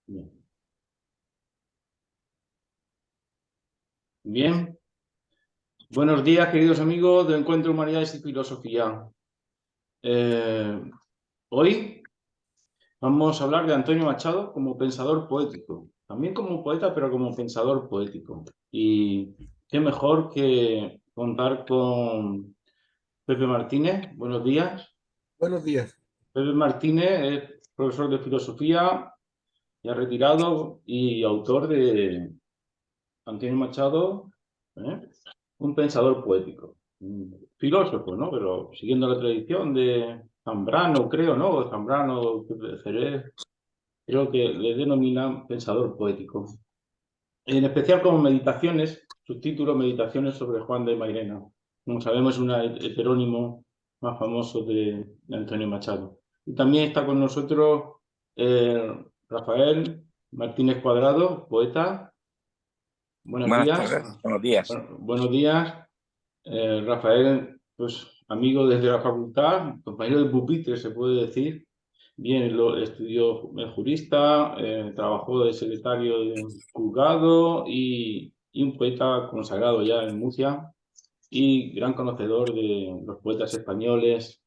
Bien. Bien. Buenos días, queridos amigos del Encuentro Humanidades y Filosofía. Hoy vamos a hablar de Antonio Machado como pensador poético. También como poeta, pero como pensador poético. Y qué mejor que contar con Pepe Martínez. Buenos días. Buenos días. Pepe Martínez es profesor de filosofía, ya retirado y autor de Antonio Machado, un pensador poético, un filósofo, ¿no? Pero siguiendo la tradición de Zambrano, creo, ¿no? O Zambrano, de Jerez, creo que le denominan pensador poético. En especial como Meditaciones, subtítulo Meditaciones sobre Juan de Mairena. Como sabemos, es un heterónimo más famoso de Antonio Machado. Y también está con nosotros Rafael Martínez Cuadrado, poeta. Buenos Buenas días. tardes, buenos días. Buenos días. Rafael, pues amigo desde la facultad, compañero de pupitre, se puede decir. Bien, estudió jurista, trabajó de secretario de juzgado y un poeta consagrado ya en Murcia y gran conocedor de los poetas españoles.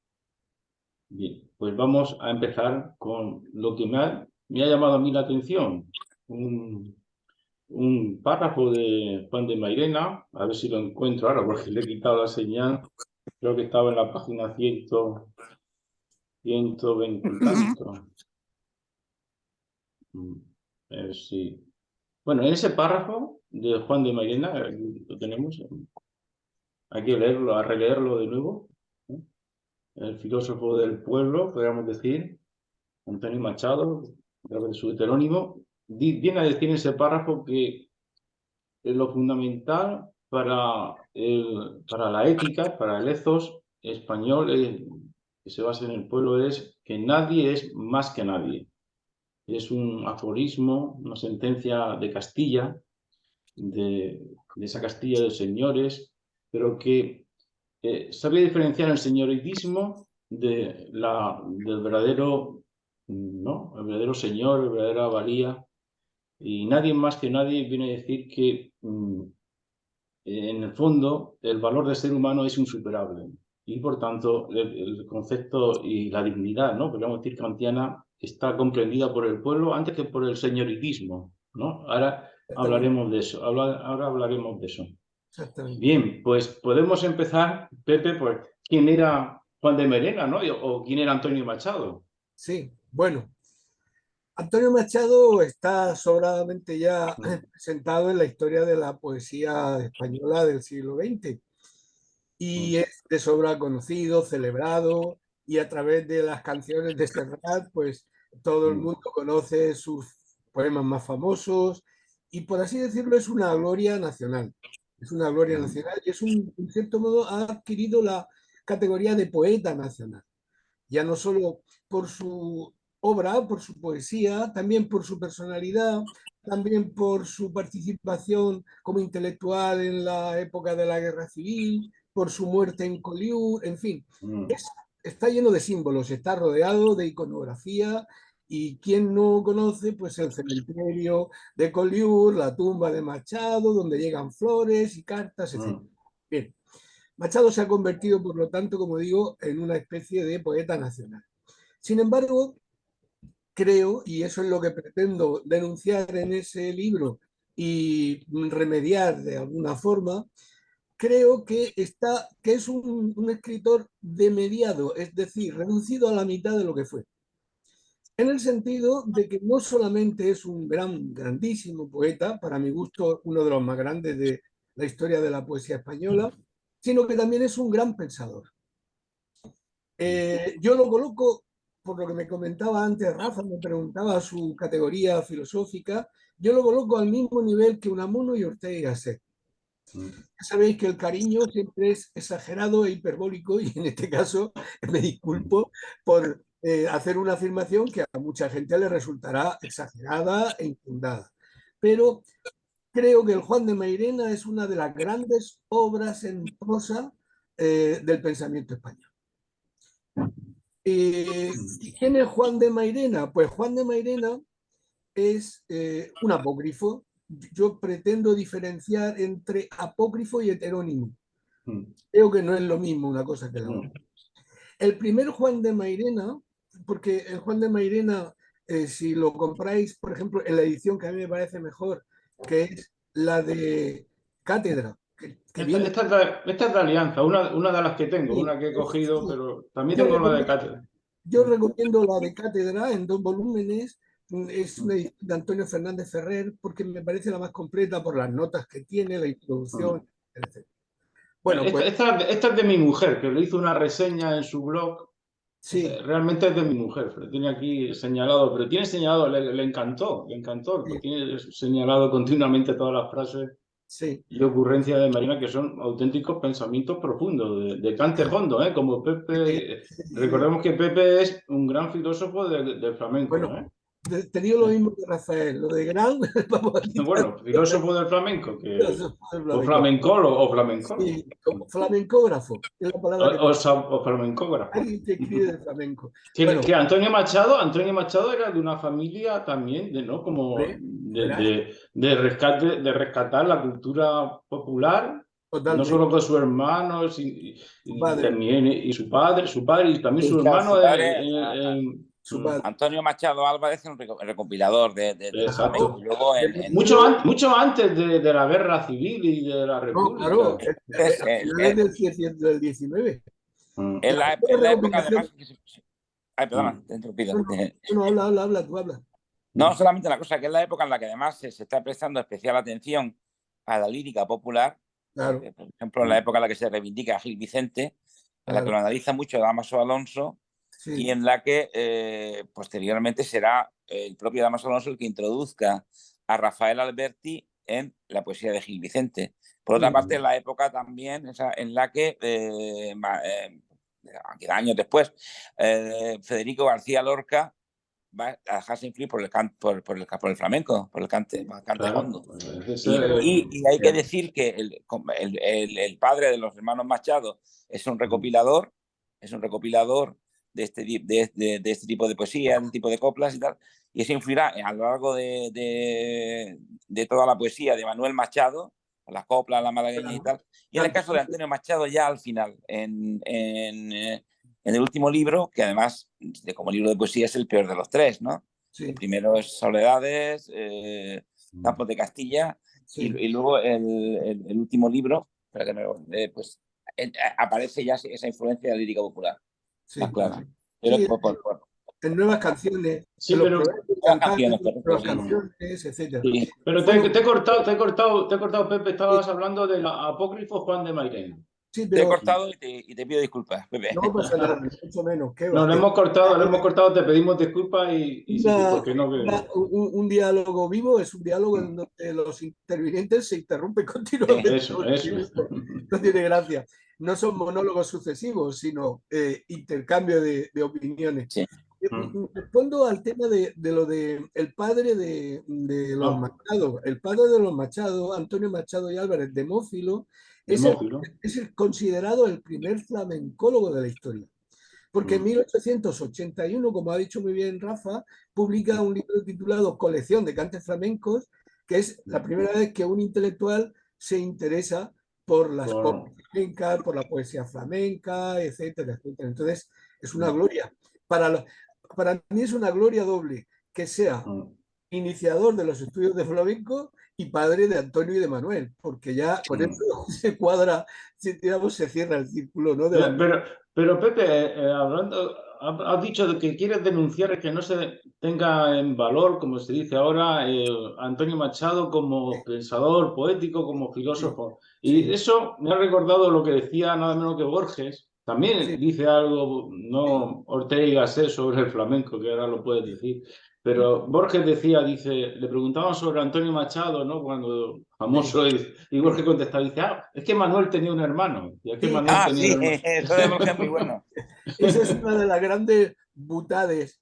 Bien, pues vamos a empezar con lo que me ha llamado a mí la atención. Un párrafo de Juan de Mairena, a ver si lo encuentro ahora porque le he quitado la señal. Creo que estaba en la página 120 y tanto. Sí. Bueno, en ese párrafo de Juan de Mairena, lo tenemos, hay que leerlo, a releerlo de nuevo. El filósofo del pueblo, podríamos decir, Antonio Machado, a través de su heterónimo, viene a decir en ese párrafo que lo fundamental para la ética, para el ethos español que se basa en el pueblo es que nadie es más que nadie. Es un aforismo, una sentencia de Castilla, de esa Castilla de señores, pero que sabe diferenciar el señoritismo del verdadero, ¿no? El verdadero señor, la verdadera valía. Y nadie más que nadie viene a decir que en el fondo, el valor del ser humano es insuperable y, por tanto, el concepto y la dignidad, ¿no? Podríamos decir kantiana, está comprendida por el pueblo antes que por el señoritismo, ¿no? Ahora hablaremos de eso. Ahora hablaremos de eso. Exactamente. Bien, pues podemos empezar, Pepe, pues, ¿quién era Juan de Mairena, ¿no? O quién era Antonio Machado? Sí, bueno, Antonio Machado está sobradamente ya presentado en la historia de la poesía española del siglo XX y es de sobra conocido, celebrado, y a través de las canciones de Serrat, pues todo el mundo conoce sus poemas más famosos y, por así decirlo, es una gloria nacional. Es una gloria nacional y en cierto modo, ha adquirido la categoría de poeta nacional. Ya no solo por su obra, por su poesía, también por su personalidad, también por su participación como intelectual en la época de la Guerra Civil, por su muerte en Collioure, en fin, está lleno de símbolos, está rodeado de iconografía y quien no conoce, pues el cementerio de Collioure, la tumba de Machado, donde llegan flores y cartas, etc. Bien. Machado se ha convertido, por lo tanto, como digo, en una especie de poeta nacional. Sin embargo, creo, y eso es lo que pretendo denunciar en ese libro y remediar de alguna forma, creo que es un escritor demediado, es decir, reducido a la mitad de lo que fue. En el sentido de que no solamente es un grandísimo poeta, para mi gusto uno de los más grandes de la historia de la poesía española, sino que también es un gran pensador. Yo lo coloco, por lo que me comentaba antes Rafa, me preguntaba su categoría filosófica, yo lo coloco al mismo nivel que Unamuno y Ortega y Gasset. Ya sabéis que el cariño siempre es exagerado e hiperbólico y en este caso me disculpo por hacer una afirmación que a mucha gente le resultará exagerada e infundada. Pero creo que el Juan de Mairena es una de las grandes obras en prosa del pensamiento español. ¿Quién es Juan de Mairena? Pues Juan de Mairena es un apócrifo. Yo pretendo diferenciar entre apócrifo y heterónimo. Creo que no es lo mismo una cosa que la otra. El primer Juan de Mairena, porque el Juan de Mairena, si lo compráis, por ejemplo, en la edición que a mí me parece mejor, que es la de Cátedra, que viene... Esta es de Alianza, una de las que tengo, Sí, una que he cogido, sí. pero también Yo tengo la de recomiendo, Cátedra. yo recomiendo la de Cátedra en 2 volúmenes. Es una edición de Antonio Fernández Ferrer porque me parece la más completa por las notas que tiene, la introducción, etc. Bueno, pues Esta es de mi mujer, que le hizo una reseña en su blog. sí, Realmente es de mi mujer, pero tiene aquí señalado, pero tiene señalado, le encantó, sí, tiene señalado continuamente todas las frases sí, y ocurrencias de Marina que son auténticos pensamientos profundos, de cante fondo, ¿eh? Como sí, Pepe. sí. Recordemos que Pepe es un gran filósofo del flamenco, Bueno, ¿eh? te digo lo mismo que Rafael, lo de gran, vamos a quitar Bueno, filósofo del flamenco, filósofo del o flamenco. flamencólogo, o flamencólogo, Sí, como flamencógrafo, es la palabra que te... o flamencógrafo. Alguien que escribe de flamenco. Que, Bueno, que Antonio Machado era de una familia también, ¿no? Como hombre, verás, de rescatar la cultura popular, no solo totalmente. con sus hermanos, Su y padre, también y su padre, y también su Sí, claro, hermano. su padre, su padre. Antonio Machado Álvarez, es un recopilador de flamenco. Exacto. Y luego Mucho antes de la guerra civil y de la No, claro, república. es, a finales del 19. es La es la primera época recopilación... además ay, perdona, Mm. te he interrumpido. No, no, no, habla, tú habla. No, solamente la cosa, que es la época en la que además se está prestando especial atención a la lírica popular, Claro, por ejemplo, en la época en la que se reivindica a Gil Vicente, en la que claro, lo analiza mucho Dámaso Alonso, y sí. en la que posteriormente será el propio Dámaso Alonso el que introduzca a Rafael Alberti en la poesía de Gil Vicente. Por otra parte, en la época también en la que, años después, Federico García Lorca va a dejarse influir por el flamenco, por el cante Claro. hondo. Ese, Y hay que decir que el padre de los hermanos Machado es un recopilador de este tipo de poesía, de este tipo de coplas y tal, y eso influirá a lo largo de toda la poesía de Manuel Machado, las coplas, la malagueña y tal, y en el caso de Antonio Machado ya al final, en el último libro, que además como libro de poesía es el peor de los tres, ¿no? El Sí, primero es Soledades, Campos de Castilla, sí, y luego el último libro, para que pues aparece ya esa influencia de la lírica popular más sí. clara. Pero Sí, en nuevas canciones, sí, en los pero proverbios las cantados, canciones, en correcto, las sí. canciones, etcétera. Sí, Pero Bueno, te he cortado, Pepe. sí, Estabas hablando del apócrifo Juan de Mairena. sí, te he pero cortado y te pido disculpas, Pepe. no pasa nada, ni mucho menos. ¿Qué Nos va? lo hemos cortado, te pedimos disculpas y sí, Una- porque no un diálogo vivo es un diálogo en donde los intervinientes se interrumpen Sí, continuamente. eso, eso. No tiene gracia. No son monólogos sucesivos, sino intercambio de opiniones. sí. Respondo al tema de lo de el padre de los Ah, Machado. El padre de los Machado, Antonio Machado y Álvarez, Demófilo, es Demófilo. es el considerado el primer flamencólogo de la historia. Porque en 1881, como ha dicho muy bien Rafa, publica un libro titulado Colección de cantes flamencos, que es la primera vez que un intelectual se interesa por las coplas Por- flamencas, por la poesía flamenca, etcétera, etcétera. Entonces, es una gloria. Para, para mí es una gloria doble que sea iniciador de los estudios de flamenco y padre de Antonio y de Manuel, porque ya con eso se cuadra, digamos, se cierra el círculo, ¿no? De la... Pero Pepe, hablando, has dicho de que quieres denunciar que no se tenga en valor, como se dice ahora, Antonio Machado como pensador poético, como Sí, filósofo. Y sí, eso me ha recordado lo que decía nada menos que Borges. También sí, dice algo, sí, no Ortega y Gasset sobre el flamenco, que ahora lo puedes decir. Pero Borges decía, dice, le preguntaban sobre Antonio Machado, ¿no? Cuando sí, famoso, y sí. Borges contestaba, dice, es que Manuel tenía un hermano. Y es que Sí, Manuel Ah, tenía un sí, hermano. eso de Borges es muy bueno. esa es una de las grandes Sí. butades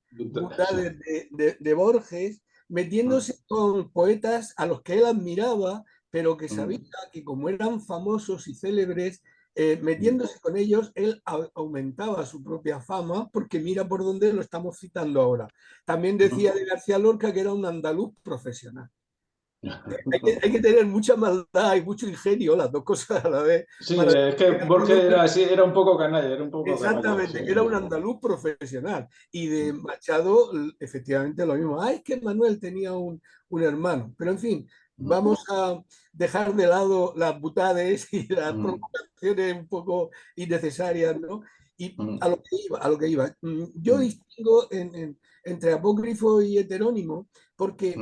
de Borges, metiéndose con poetas a los que él admiraba, pero que sabía que como eran famosos y célebres, metiéndose con ellos, él aumentaba su propia fama, porque mira por dónde lo estamos citando ahora. También decía de García Lorca que era un andaluz profesional. Hay que tener mucha maldad y mucho ingenio, las dos cosas a la vez. Sí, Para... es que Borges era así, era un poco canalla, era un poco canalla. Sí. Exactamente, que era un andaluz profesional. Y de Machado, efectivamente, lo mismo. Es que Manuel tenía un hermano. Pero en fin, vamos a dejar de lado las butades y las provocaciones un poco innecesarias, ¿no? Y a lo que iba, a lo que iba. Yo distingo entre apócrifo y heterónimo, porque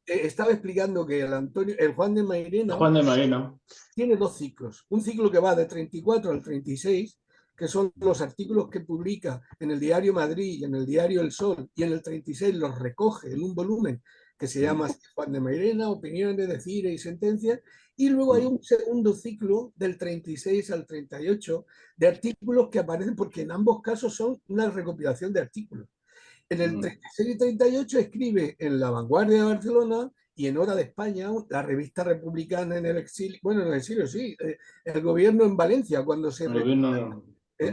estaba explicando que el Juan de Mairena Juan de Marino. tiene dos ciclos. Un ciclo que va de 34 al 36, que son los artículos que publica en el diario Madrid y en el diario El Sol, y en el 36 los recoge en un volumen que se llama Juan de Mairena, Opiniones, Decires y Sentencias, y luego hay un segundo ciclo del 36 al 38 de artículos que aparecen, porque en ambos casos son una recopilación de artículos. En el 36 y 38 escribe en La Vanguardia de Barcelona y en Hora de España, la revista republicana en el exilio, bueno, en el exilio sí, el gobierno en Valencia, cuando se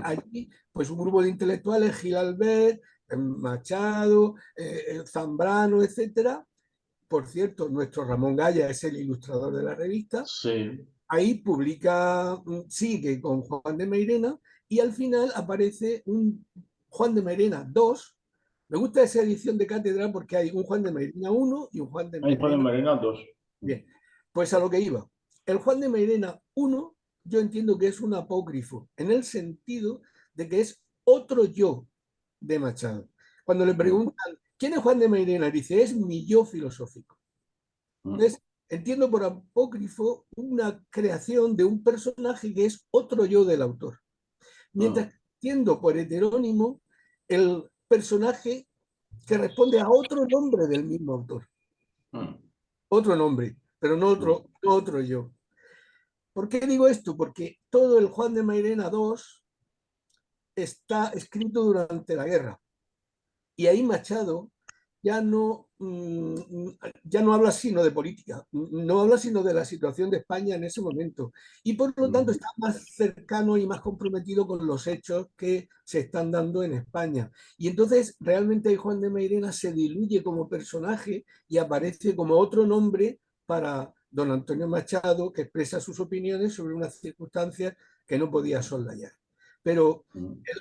allí, pues un grupo de intelectuales, Gil Albert, Machado, Zambrano, etcétera. Por cierto, nuestro Ramón Gaya es el ilustrador de la revista. Sí. Ahí publica, sigue con Juan de Mairena, y al final aparece un Juan de Mairena 2. Me gusta esa edición de cátedra porque hay un Juan de Mairena 1 y un Juan de Hay Juan de Mairena. Marino 2. Bien, pues a lo que iba. El Juan de Mairena 1, yo entiendo que es un apócrifo, en el sentido de que es otro yo de Machado. Cuando le preguntan, ¿quién es Juan de Mairena? Dice, es mi yo filosófico. Entonces, entiendo por apócrifo una creación de un personaje que es otro yo del autor. Mientras que entiendo por heterónimo el personaje que responde a otro nombre del mismo autor. Otro nombre, pero no otro yo. ¿Por qué digo esto? Porque todo el Juan de Mairena II está escrito durante la guerra. Y ahí Machado ya no habla sino de política, no habla sino de la situación de España en ese momento. Y por lo tanto está más cercano y más comprometido con los hechos que se están dando en España. Y entonces realmente Juan de Mairena se diluye como personaje y aparece como otro nombre para don Antonio Machado, que expresa sus opiniones sobre unas circunstancias que no podía soslayar. Pero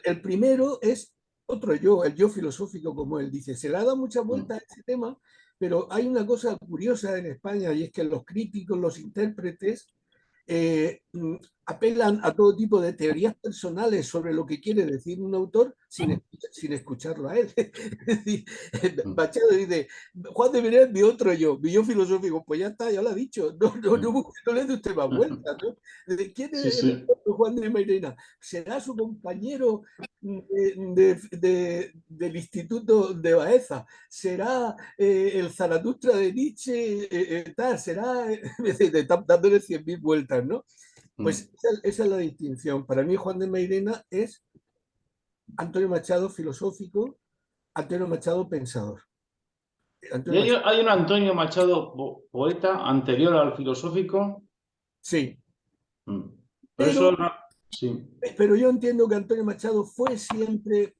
el primero es otro yo, el yo filosófico, como él dice. Se le ha dado mucha vuelta a ese tema, pero hay una cosa curiosa en España, y es que los críticos, los intérpretes, apelan a todo tipo de teorías personales sobre lo que quiere decir un autor sin escucharlo a él. Es decir, Machado dice, Juan de Mairena es mi otro yo, mi yo filosófico. Pues ya está, ya lo ha dicho, no le dé usted más vueltas, ¿no? ¿Quién es el Juan de Mairena? ¿Será su compañero del Instituto de Baeza? ¿Será el Zaratustra de Nietzsche? Tal? ¿Será dándole 100.000 vueltas, ¿no? Pues esa es la distinción. Para mí Juan de Mairena es Antonio Machado filosófico, Antonio Machado pensador. ¿Y hay un Antonio Machado poeta anterior al filosófico? Sí. Pero, sí. Pero yo entiendo que Antonio Machado fue siempre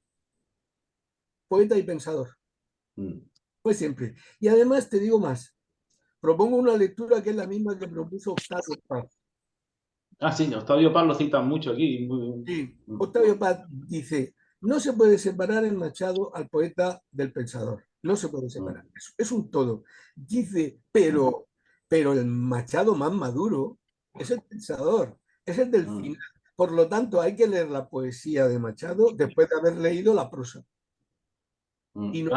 poeta y pensador. Fue siempre. Y además te digo más. Propongo una lectura que es la misma que propuso Octavio Paz. Sí, Octavio Paz lo citan mucho aquí. Sí, Octavio Paz dice, no se puede separar en Machado al poeta del pensador. No se puede separar. Es un todo. Dice, pero el Machado más maduro es el pensador, es el del final. Por lo tanto, hay que leer la poesía de Machado después de haber leído la prosa. Y no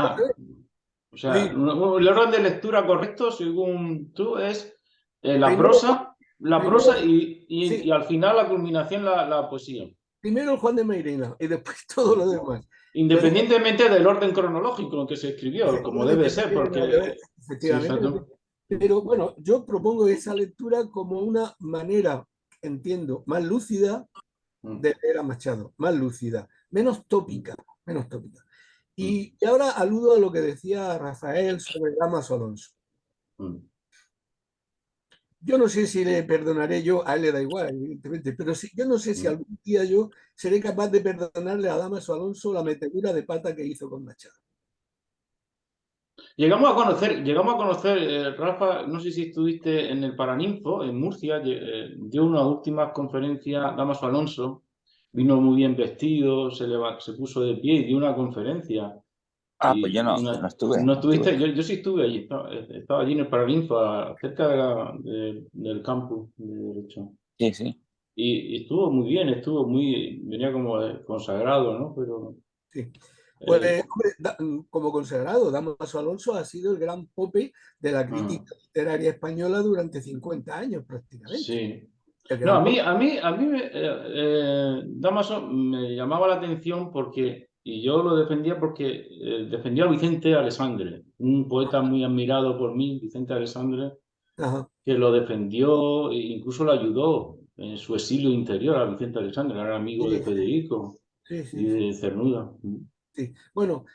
o sea, el orden de lectura correcto, según tú, es la primero, prosa sí, y al final la culminación la poesía. Primero el Juan de Mairena y después todo lo demás. Independientemente del orden cronológico en que se escribió, como debe ser, porque... Efectivamente. Pero bueno, yo propongo esa lectura como una manera, entiendo, más lúcida de leer a Machado, más lúcida, menos tópica, menos tópica. Y ahora aludo a lo que decía Rafael sobre Damas Alonso. Yo no sé si le perdonaré yo, a él le da igual, evidentemente, pero yo no sé si algún día yo seré capaz de perdonarle a Damaso Alonso la metedura de pata que hizo con Machado. Llegamos a conocer, Rafa, no sé si estuviste en el Paraninfo, en Murcia, dio unas últimas conferencias, Damaso Alonso, vino muy bien vestido, se puso de pie y dio una conferencia. Ah, pues yo no, no estuve. ¿No No estuve. estuviste? Yo sí estuve allí, estaba allí en el Paraninfo, cerca del campus de Derecho. Sí, sí. Y estuvo muy bien, venía como consagrado, ¿no? Pero Sí. Pues, eh, hombre, como consagrado, Damaso Alonso ha sido el gran pope de la ah, crítica literaria española durante 50 años prácticamente. sí. El No, gran pope. a mí Damaso me llamaba la atención porque, y yo lo defendía porque defendía a Vicente Alessandre, un poeta muy admirado por mí, Vicente Alessandre, Ajá. que lo defendió e incluso lo ayudó en su exilio interior a Vicente Alessandre, era amigo de Sí, Federico sí, y sí, sí, de Cernuda. sí. Bueno,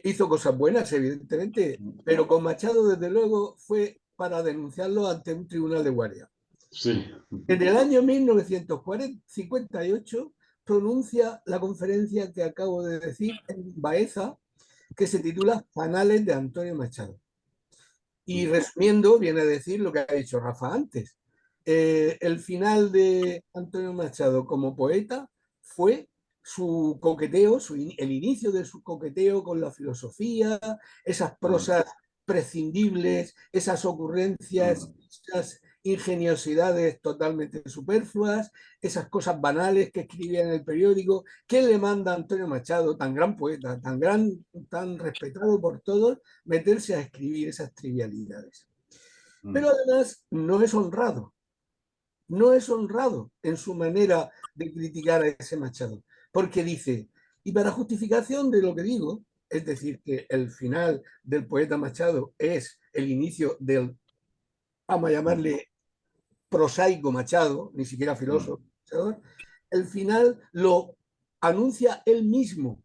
hizo cosas buenas, evidentemente, pero con Machado, desde luego, fue para denunciarlo ante un tribunal de guardia. Sí. En el año 1958 pronuncia la conferencia que acabo de decir en Baeza, que se titula Fanales de Antonio Machado. Y resumiendo, viene a decir lo que ha dicho Rafa antes. El final de Antonio Machado como poeta fue su coqueteo, el inicio de su coqueteo con la filosofía, esas prosas prescindibles, esas ocurrencias, esas ingeniosidades totalmente superfluas, esas cosas banales que escribía en el periódico. ¿Quién le manda a Antonio Machado, tan gran poeta, tan respetado por todos, meterse a escribir esas trivialidades? Pero además no es honrado en su manera de criticar a ese Machado, porque dice, y para justificación de lo que digo, es decir, que el final del poeta Machado es el inicio del, vamos a llamarle, prosaico Machado, ni siquiera filósofo, el final lo anuncia él mismo,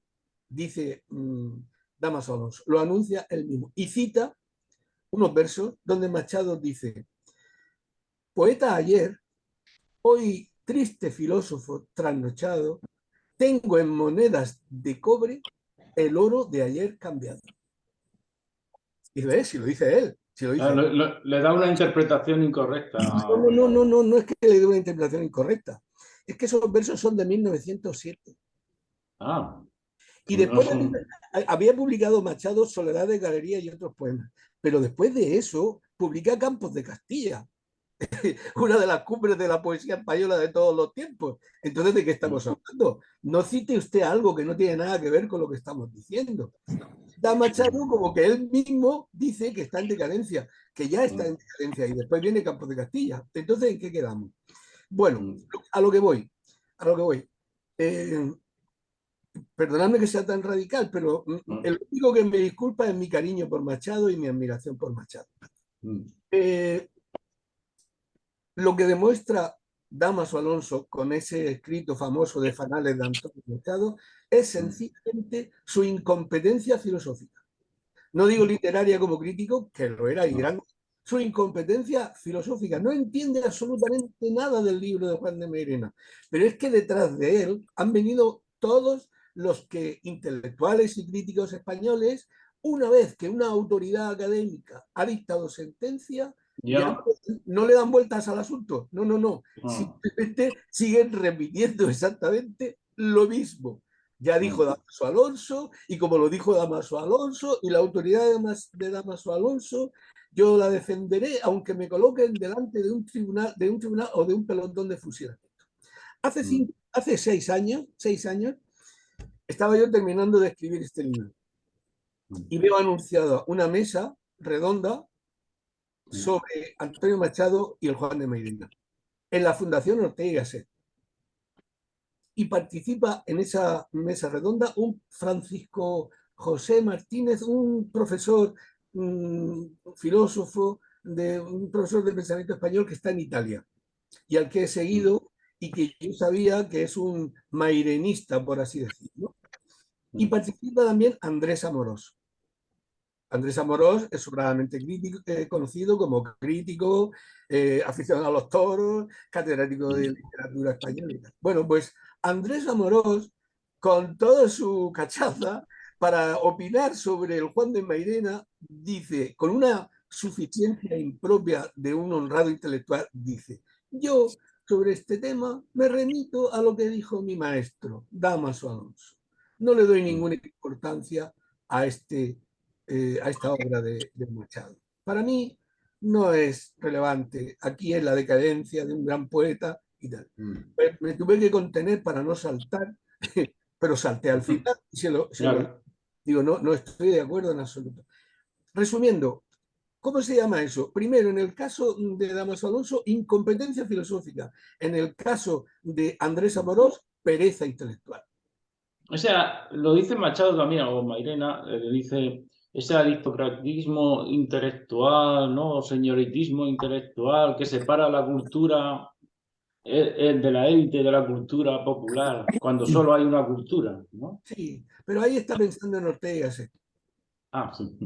dice Damaso Alonso, lo anuncia él mismo, y cita unos versos donde Machado dice, poeta ayer, hoy triste filósofo trasnochado, tengo en monedas de cobre el oro de ayer cambiado. Y ves, si lo dice él, si lo dice él. Le da una interpretación incorrecta. No es que le dé una interpretación incorrecta. Es que esos versos son de 1907. Ah, Y pues no después son. había publicado Machado Soledad de Galería y otros poemas. Pero después de eso, publica Campos de Castilla, una de las cumbres de la poesía española de todos los tiempos. Entonces, ¿de qué estamos hablando? No cite usted algo que no tiene nada que ver con lo que estamos diciendo. Da Machado como que él mismo dice que está en decadencia, que ya está en decadencia, y después viene Campos de Castilla. Entonces, ¿en qué quedamos? Bueno, a lo que voy, a lo que voy. Eh, Perdonadme que sea tan radical, pero el único que me disculpa es mi cariño por Machado y mi admiración por Machado. Eh, lo que demuestra Damaso Alonso con ese escrito famoso de Fanales de Antonio Machado es sencillamente su incompetencia filosófica. No digo literaria como crítico, que lo era y grande, su incompetencia filosófica. No entiende absolutamente nada del libro de Juan de Mairena, pero es que detrás de él han venido todos los que intelectuales y críticos españoles, una vez que una autoridad académica ha dictado sentencia, ya Ya. no le dan vueltas al asunto. No. Simplemente siguen repitiendo exactamente lo mismo. Ya dijo Damaso Alonso, y como lo dijo Damaso Alonso, y la autoridad de Damaso Alonso, yo la defenderé, aunque me coloquen delante de un tribunal o de un pelotón de fusilamiento. Hace 6 años, estaba yo terminando de escribir este libro y veo anunciada una mesa redonda sobre Antonio Machado y el Juan de Mairena en la Fundación Ortega y Gasset. Y participa en esa mesa redonda un Francisco José Martínez, un profesor, un filósofo, un profesor de pensamiento español que está en Italia y al que he seguido y que yo sabía que es un mairenista, por así decirlo. Y participa también Andrés Amorós. Andrés Amorós es sobradamente conocido como crítico, aficionado a los toros, catedrático de literatura española y tal. Bueno, pues Andrés Amorós, con toda su cachaza, para opinar sobre el Juan de Mairena, dice, con una suficiencia impropia de un honrado intelectual, dice, yo sobre este tema me remito a lo que dijo mi maestro, Dámaso Alonso. No le doy ninguna importancia a esta obra de Machado. Para mí no es relevante. Aquí es la decadencia de un gran poeta y tal. Me tuve que contener para no saltar, pero salté al final. Claro. Digo, no estoy de acuerdo en absoluto. Resumiendo, ¿cómo se llama eso? Primero, en el caso de Dámaso Alonso, incompetencia filosófica. En el caso de Andrés Amorós, pereza intelectual. O sea, lo dice Machado también, o Mairena, dice ese aristocratismo intelectual, ¿no? Señoritismo intelectual que separa la cultura de la élite de la cultura popular, cuando solo hay una cultura, ¿no? Sí, pero ahí está pensando en Ortega. ¿Sí? Ah, sí.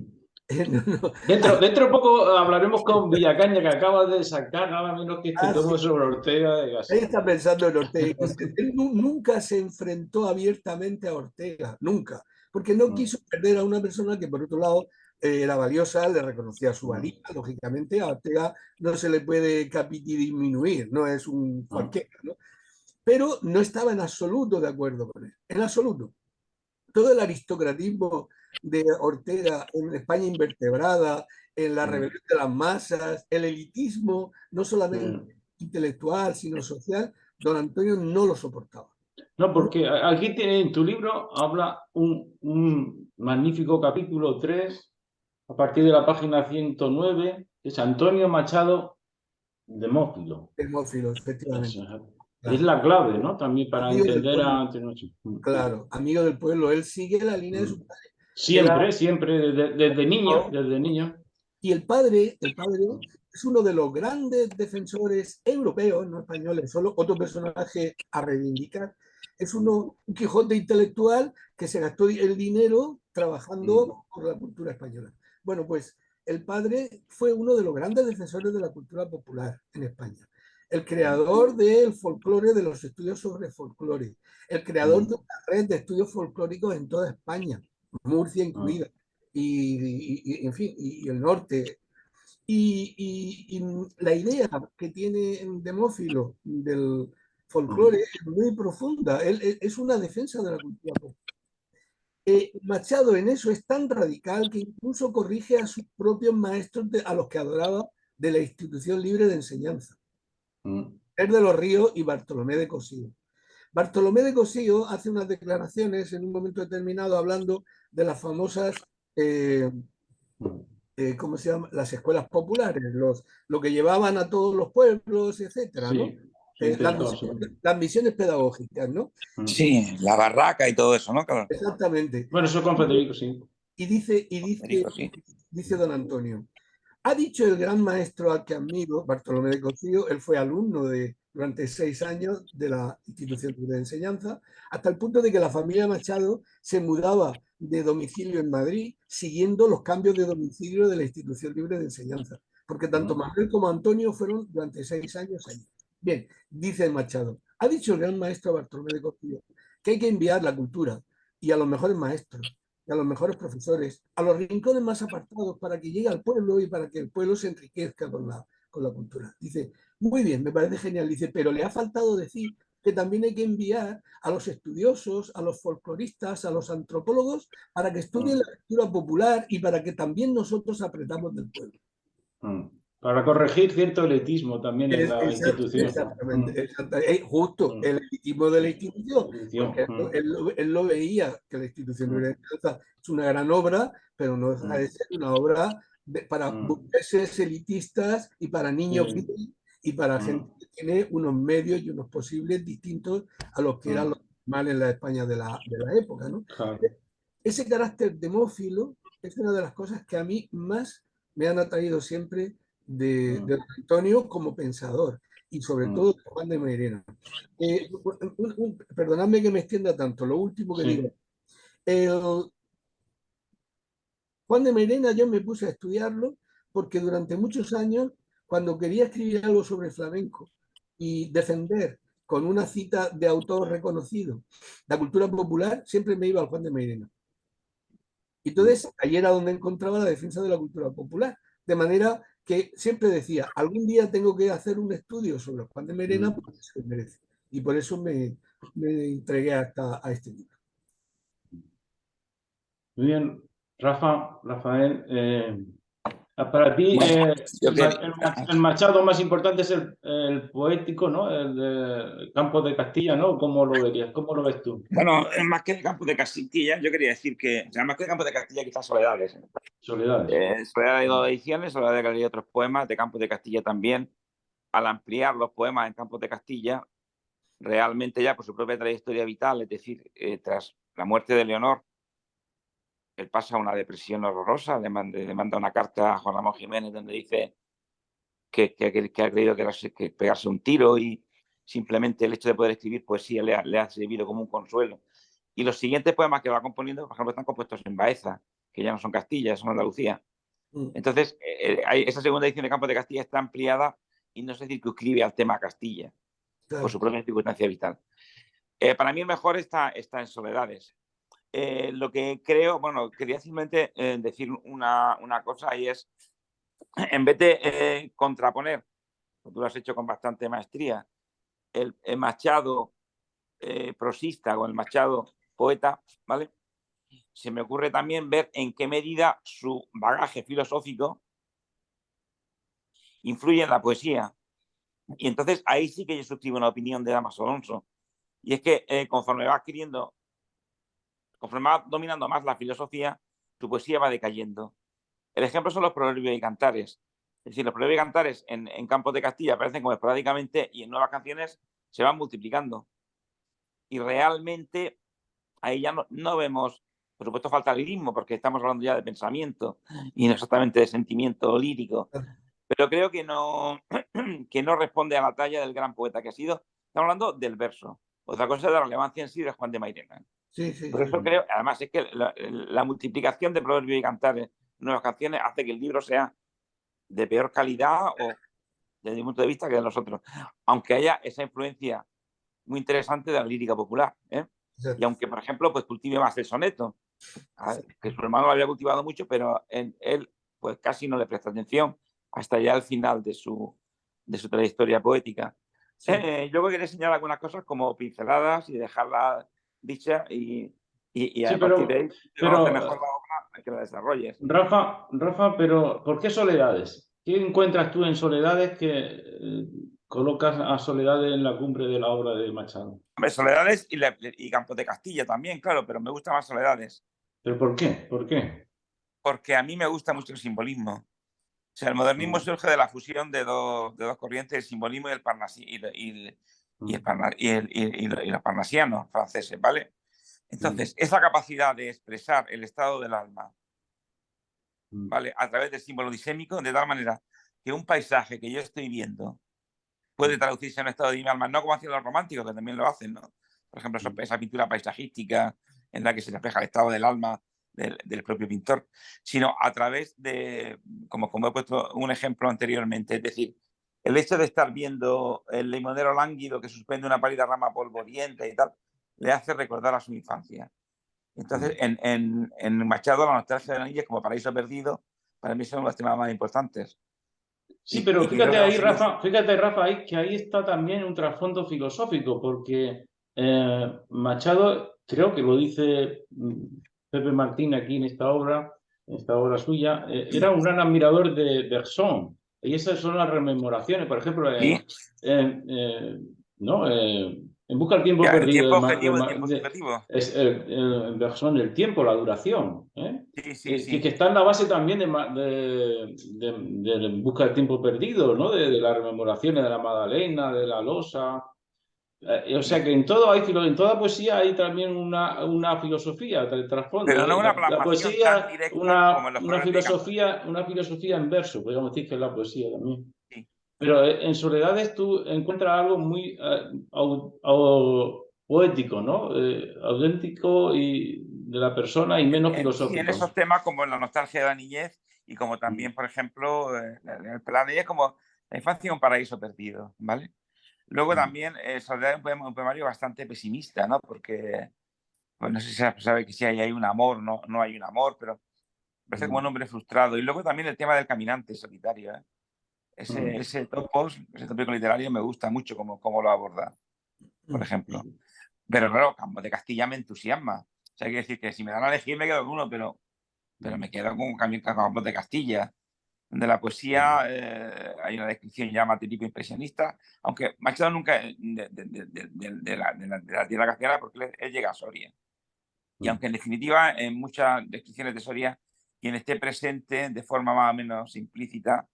No, no. Dentro de poco hablaremos con Villacaña, que acaba de sacar nada menos que este tomo Sí. sobre Ortega de Ahí Gasset. está pensando en Ortega. Él nunca se enfrentó abiertamente a Ortega, nunca, porque no quiso perder a una persona que, por otro lado, era valiosa, le reconocía su valía, lógicamente. A Ortega no se le puede disminuir, no es un cualquiera, ¿no? Pero no estaba en absoluto de acuerdo con él, en absoluto. Todo el aristocratismo de Ortega en España invertebrada, en la rebelión de las masas, el elitismo, no solamente intelectual, sino social, don Antonio no lo soportaba. No, porque aquí en tu libro habla un magnífico capítulo 3, a partir de la página 109, que es Antonio Machado Demófilo. Demófilo, efectivamente. Es Claro. la clave, ¿no? También para Amigo del entender pueblo. a Tenoch. Claro, amigo del pueblo. Él sigue la línea de su padre. Siempre, siempre, desde niño, desde niño. Y el padre es uno de los grandes defensores europeos, no españoles, solo otro personaje a reivindicar. Es un Quijote intelectual que se gastó el dinero trabajando por la cultura española. Bueno, pues el padre fue uno de los grandes defensores de la cultura popular en España. El creador del folclore, de los estudios sobre folclore. El creador de una red de estudios folclóricos en toda España, Murcia incluida. Y en fin, y el norte. Y la idea que tiene Demófilo del folclore es muy profunda. Él es una defensa de la cultura popular. Machado en eso es tan radical que incluso corrige a sus propios maestros, a los que adoraba, de la institución libre de enseñanza. Es de los Ríos y Bartolomé de Cosío. Bartolomé de Cosío hace unas declaraciones en un momento determinado hablando de las famosas ¿cómo se llama? Las escuelas populares, lo que llevaban a todos los pueblos, etcétera, ¿no? Las misiones pedagógicas, ¿no? Sí, la barraca y todo eso, ¿no? Claro. Exactamente. Bueno, eso con Federico, sí. Y dice don Antonio, ha dicho el gran maestro al que admiro, Bartolomé de Cosío, él fue alumno durante 6 años de la institución de enseñanza, hasta el punto de que la familia Machado se mudaba de domicilio en Madrid, siguiendo los cambios de domicilio de la institución libre de enseñanza, porque tanto Manuel como Antonio fueron durante 6 años allí. Bien, dice Machado, ha dicho el gran maestro Bartolomé de Cosío que hay que enviar la cultura y a los mejores maestros, y a los mejores profesores, a los rincones más apartados para que llegue al pueblo y para que el pueblo se enriquezca con la cultura. Dice, muy bien, me parece genial, dice, pero le ha faltado decir que también hay que enviar a los estudiosos, a los folcloristas, a los antropólogos, para que estudien la cultura popular y para que también nosotros apretamos del pueblo. Para corregir cierto elitismo también en la institución. Exactamente, justo el elitismo de la institución, porque él lo veía que la institución de enseñanza es una gran obra, pero no deja de ser una obra para burgueses elitistas y para niños y para gente que tiene unos medios y unos posibles distintos a los que eran los normales en la España de la época, ¿no? Ese carácter demófilo es una de las cosas que a mí más me han atraído siempre de Antonio como pensador y sobre todo de Juan de Mairena. Perdonadme que me extienda tanto, lo último que digo. Juan de Mairena yo me puse a estudiarlo porque durante muchos años, cuando quería escribir algo sobre flamenco y defender con una cita de autor reconocido la cultura popular, siempre me iba al Juan de Mairena. Y entonces, ahí era donde encontraba la defensa de la cultura popular. De manera que siempre decía, algún día tengo que hacer un estudio sobre Juan de Mairena porque se lo merece. Y por eso me entregué a este libro. Muy bien, Rafael, para ti Bueno, yo el Machado más importante es el poético, ¿no? El de Campos de Castilla, ¿no? ¿Cómo lo verías? ¿Cómo lo ves tú? Bueno, más que el campo de Castilla, yo quería decir que, o sea, más que el campo de Castilla, quizás Soledades. Soledades. Soledad de 2 ediciones, Soledad de Galería y otros poemas, de Campos de Castilla también. Al ampliar los poemas en Campos de Castilla, realmente ya por su propia trayectoria vital, es decir, tras la muerte de Leonor, él pasa una depresión horrorosa, le manda una carta a Juan Ramón Jiménez donde dice que ha creído que pegarse un tiro y simplemente el hecho de poder escribir poesía le ha servido como un consuelo. Y los siguientes poemas que va componiendo, por ejemplo, están compuestos en Baeza, que ya no son Castilla, son Andalucía. Entonces, esa segunda edición de Campos de Castilla está ampliada y no se circunscribe al tema Castilla, Claro. por su propia circunstancia vital. Para mí el mejor está en Soledades. Lo que creo, bueno, quería simplemente decir una cosa y es, en vez de contraponer, tú lo has hecho con bastante maestría, el Machado prosista o el Machado poeta, ¿vale? Se me ocurre también ver en qué medida su bagaje filosófico influye en la poesía. Y entonces ahí sí que yo suscribo una opinión de Damaso Alonso. Y es que conforme va adquiriendo, conforme va dominando más la filosofía, tu poesía va decayendo. El ejemplo son los proverbios y cantares. Es decir, los proverbios y cantares en Campos de Castilla aparecen como esporádicamente y en nuevas canciones se van multiplicando. Y realmente ahí ya no vemos, por supuesto falta lirismo, porque estamos hablando ya de pensamiento y no exactamente de sentimiento lírico. Pero creo que no responde a la talla del gran poeta que ha sido. Estamos hablando del verso. Otra cosa es la relevancia en sí de Juan de Mairena. Sí, sí, Por eso creo, además, es que la multiplicación de proverbios y cantares, nuevas canciones, hace que el libro sea de peor calidad o desde mi punto de vista que de los otros. Aunque haya esa influencia muy interesante de la lírica popular. Y aunque, por ejemplo, pues cultive más el soneto, que su hermano lo había cultivado mucho, pero él pues casi no le presta atención hasta ya el final de su trayectoria poética. sí. Yo quería señalar algunas cosas como pinceladas y dejarlas dichas y Sí, a partir de ahí conoce mejor la pero obra que la desarrolles. Rafa, pero ¿por qué Soledades? ¿Qué encuentras tú en Soledades que colocas a Soledades en la cumbre de la obra de Machado? Hombre, Soledades y Campos de Castilla también, claro, pero me gusta más Soledades. ¿Pero por qué? ¿Por qué? Porque a mí me gusta mucho el simbolismo. O sea, el modernismo surge de la fusión de dos corrientes, el simbolismo y los parnasianos franceses, ¿vale? Entonces, esa capacidad de expresar el estado del alma, ¿vale? A través del símbolo disémico, de tal manera que un paisaje que yo estoy viendo puede traducirse en un estado de mi alma, no como hacían los románticos, que también lo hacen, ¿no? Por ejemplo, esa pintura paisajística en la que se refleja el estado del alma del propio pintor, sino a través de, como he puesto un ejemplo anteriormente, es decir, el hecho de estar viendo el limonero lánguido que suspende una pálida rama polvorienta y tal, le hace recordar a su infancia. Entonces, en Machado, la nostalgia de la niña como paraíso perdido, para mí son los temas más importantes. Sí, pero creo que fíjate, Rafa, que ahí está también un trasfondo filosófico, porque Machado, creo que lo dice Pepe Martín aquí en esta obra suya, era un gran admirador de Bergson. Y esas son las rememoraciones, por ejemplo, ¿no? En busca del tiempo ya, el perdido tiempo objetivo, el tiempo subjetivo. es Bergson, el tiempo, la duración. Sí. Que está en la base también de busca del tiempo perdido, ¿no? De las rememoraciones de la Magdalena, de la Losa. O sea que en toda poesía hay también una filosofía de trasfondo. Pero no una La plasmación tan poesía, directa como en los una filosofía en verso, podríamos decir que es la poesía también. Sí. Pero en Soledades tú encuentras algo muy poético, ¿no? Auténtico y de la persona y menos Sí, en filosóficos. esos temas como la nostalgia de la niñez y como también, por ejemplo, la niñez como la infancia es un paraíso perdido, ¿vale? Luego también Soledad es un poemario bastante pesimista, ¿no? Porque, pues no sé si se sabe que si hay un amor, no hay un amor, pero parece como un hombre frustrado. Y luego también el tema del caminante solitario, ¿eh? Ese tópico literario me gusta mucho cómo lo aborda, por ejemplo. Pero claro, Campo de Castilla me entusiasma. O sea, hay que decir que si me dan a elegir me quedo con uno, pero me quedo con Campos de Castilla. De la poesía hay una descripción ya más de tipo impresionista, aunque Machado nunca de la tierra castellana, porque él llega a Soria. Y aunque en definitiva en muchas descripciones de Soria quien esté presente de forma más o menos implícita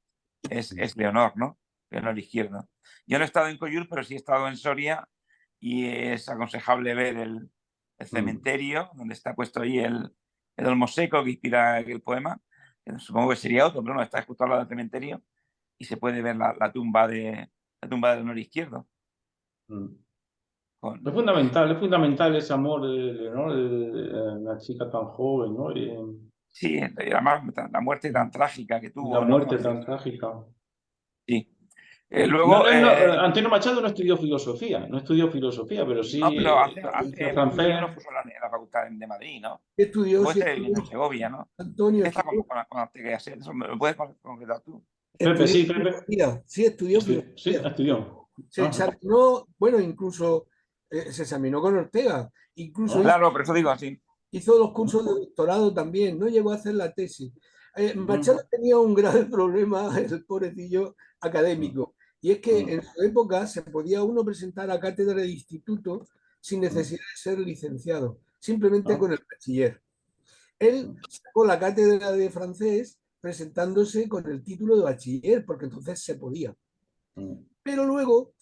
es Leonor, ¿no? Leonor Izquierdo. Yo no he estado en Coyur, pero sí he estado en Soria y es aconsejable ver el cementerio donde está puesto ahí el olmo seco que inspira el poema. Supongo que sería otro, pero no, está justo al lado del cementerio y se puede ver la tumba de Leonor Izquierdo. Es fundamental ese amor ¿no? de la chica tan joven, ¿no? Sí, además la muerte tan trágica que La tuvo, ¿no? muerte tan trágica. Sí. Luego, Antonio Machado no estudió filosofía, pero sí no, pero hace muchos francés. años lo puso en la Facultad de Madrid, ¿no? Estudió, Después sí, se viviendo en Segovia, ¿no? Antonio ¿Qué está estudió, con Ortega y Gasset? ¿Eso me lo puedes concretar tú? Pepe, estudió sí, Pepe. filosofía, sí, estudió Sí, filosofía. estudió. Se examinó, bueno, incluso se examinó con Ortega, incluso Claro, pero eso digo así. hizo los cursos de doctorado también, no llegó a hacer la tesis. Machado tenía un grave problema, el pobrecillo académico, y es que en su época se podía uno presentar a cátedra de instituto sin necesidad de ser licenciado, simplemente con el bachiller. Él sacó la cátedra de francés presentándose con el título de bachiller, porque entonces se podía. Pero luego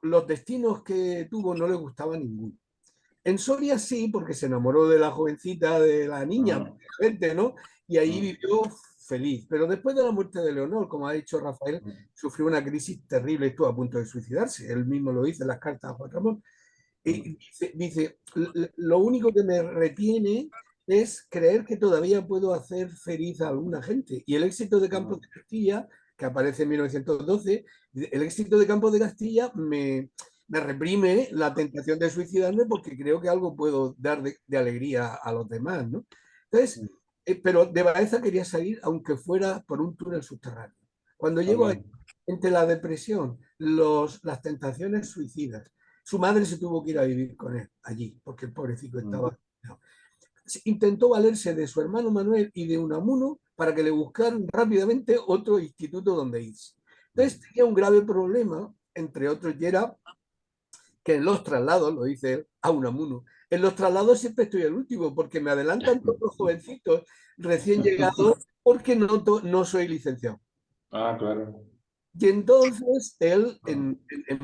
los destinos que tuvo no le gustaban ninguno. En Soria sí, porque se enamoró de la jovencita, de la niña, ¿no? Y ahí vivió feliz. Pero después de la muerte de Leonor, como ha dicho Rafael, sufrió una crisis terrible, estuvo a punto de suicidarse. Él mismo lo dice en las cartas a Juan Ramón. Y dice, lo único que me retiene es creer que todavía puedo hacer feliz a alguna gente. Y el éxito de Campos de Castilla, que aparece en 1912, el éxito de Campos de Castilla me reprime la tentación de suicidarme porque creo que algo puedo dar de alegría a los demás, ¿no? Entonces, pero de Baeza quería salir aunque fuera por un túnel subterráneo. Cuando llego ahí, entre la depresión, las tentaciones suicidas, su madre se tuvo que ir a vivir con él allí, porque el pobrecito estaba... Intentó valerse de su hermano Manuel y de Unamuno para que le buscaran rápidamente otro instituto donde irse. Entonces tenía un grave problema, entre otros, y era que en los traslados, lo dice él, a Unamuno, en los traslados siempre estoy el último, porque me adelantan todos los jovencitos recién llegados porque no soy licenciado. Claro. Y entonces él en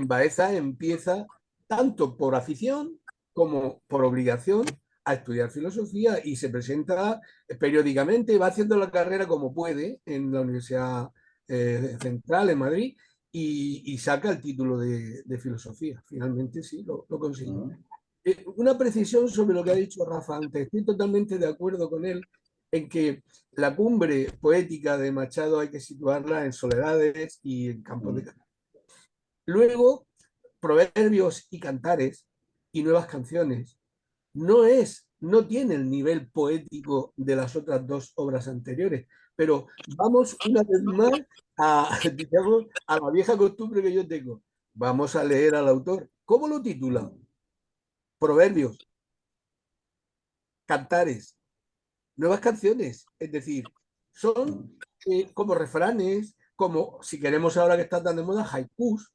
Baeza empieza, tanto por afición como por obligación, a estudiar filosofía y se presenta periódicamente, va haciendo la carrera como puede en la Universidad Central en Madrid y saca el título de filosofía. Finalmente sí, lo consigue. Una precisión sobre lo que ha dicho Rafa antes. Estoy totalmente de acuerdo con él en que la cumbre poética de Machado hay que situarla en Soledades y en Campos de Castilla. Luego, Proverbios y Cantares y Nuevas Canciones no tiene el nivel poético de las otras dos obras anteriores, pero vamos una vez más digamos, a la vieja costumbre que yo tengo. Vamos a leer al autor. ¿Cómo lo titula? Proverbios, Cantares, Nuevas Canciones. Es decir, son como refranes, como si queremos ahora que está tan de moda, haikus.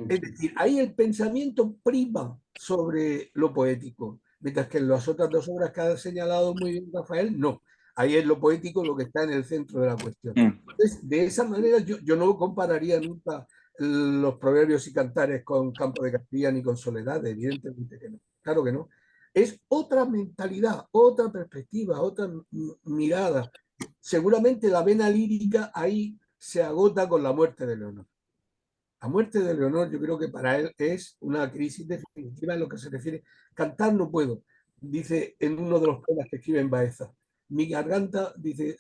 Es decir, ahí el pensamiento prima sobre lo poético, mientras que en las otras dos obras que ha señalado muy bien Rafael, no. Ahí es lo poético lo que está en el centro de la cuestión. Entonces, de esa manera yo no compararía nunca los proverbios y cantares con Campo de Castilla ni con Soledad, evidentemente que no. Claro que no. Es otra mentalidad, otra perspectiva, otra mirada. Seguramente la vena lírica ahí se agota con la muerte de Leonor. La muerte de Leonor yo creo que para él es una crisis definitiva en lo que se refiere. Cantar no puedo. dice en uno de los poemas que escribe en Baeza, mi garganta, dice,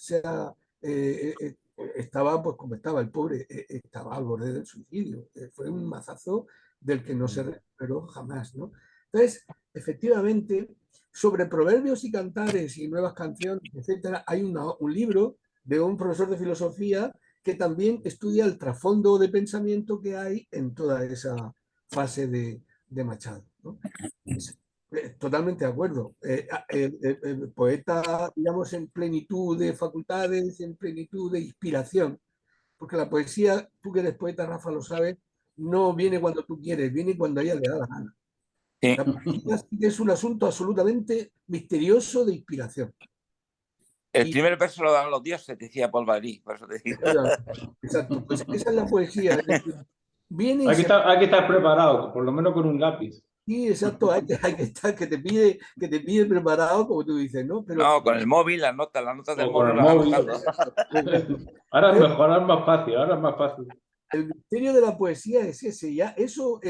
estaba pues como estaba el pobre, estaba al borde del suicidio. Fue un mazazo del que no se recuperó jamás, ¿no? Entonces, efectivamente, sobre proverbios y cantares y nuevas canciones, etcétera, hay un libro de un profesor de filosofía que también estudia el trasfondo de pensamiento que hay en toda esa fase de Machado, ¿no? Totalmente de acuerdo. El poeta, digamos, en plenitud de facultades, en plenitud de inspiración, porque la poesía, tú que eres poeta, Rafa, lo sabes, no viene cuando tú quieres, viene cuando a ella le da la gana. Sí. La poesía sí que es un asunto absolutamente misterioso de inspiración. El Y, primer verso lo dan los dioses, decía Paul Valéry, por eso te digo. exacto, pues esa es la poesía. Es decir, viene y Hay que se... hay que estar preparado, por lo menos con un lápiz. Sí, exacto, hay que estar, que te pide preparado, como tú dices, ¿no? Pero No, con el móvil, las notas del O con móvil el las van móvil. anotando. Ahora es mejor, ahora es más fácil, ahora es más fácil. el misterio de la poesía es ese, ya, eso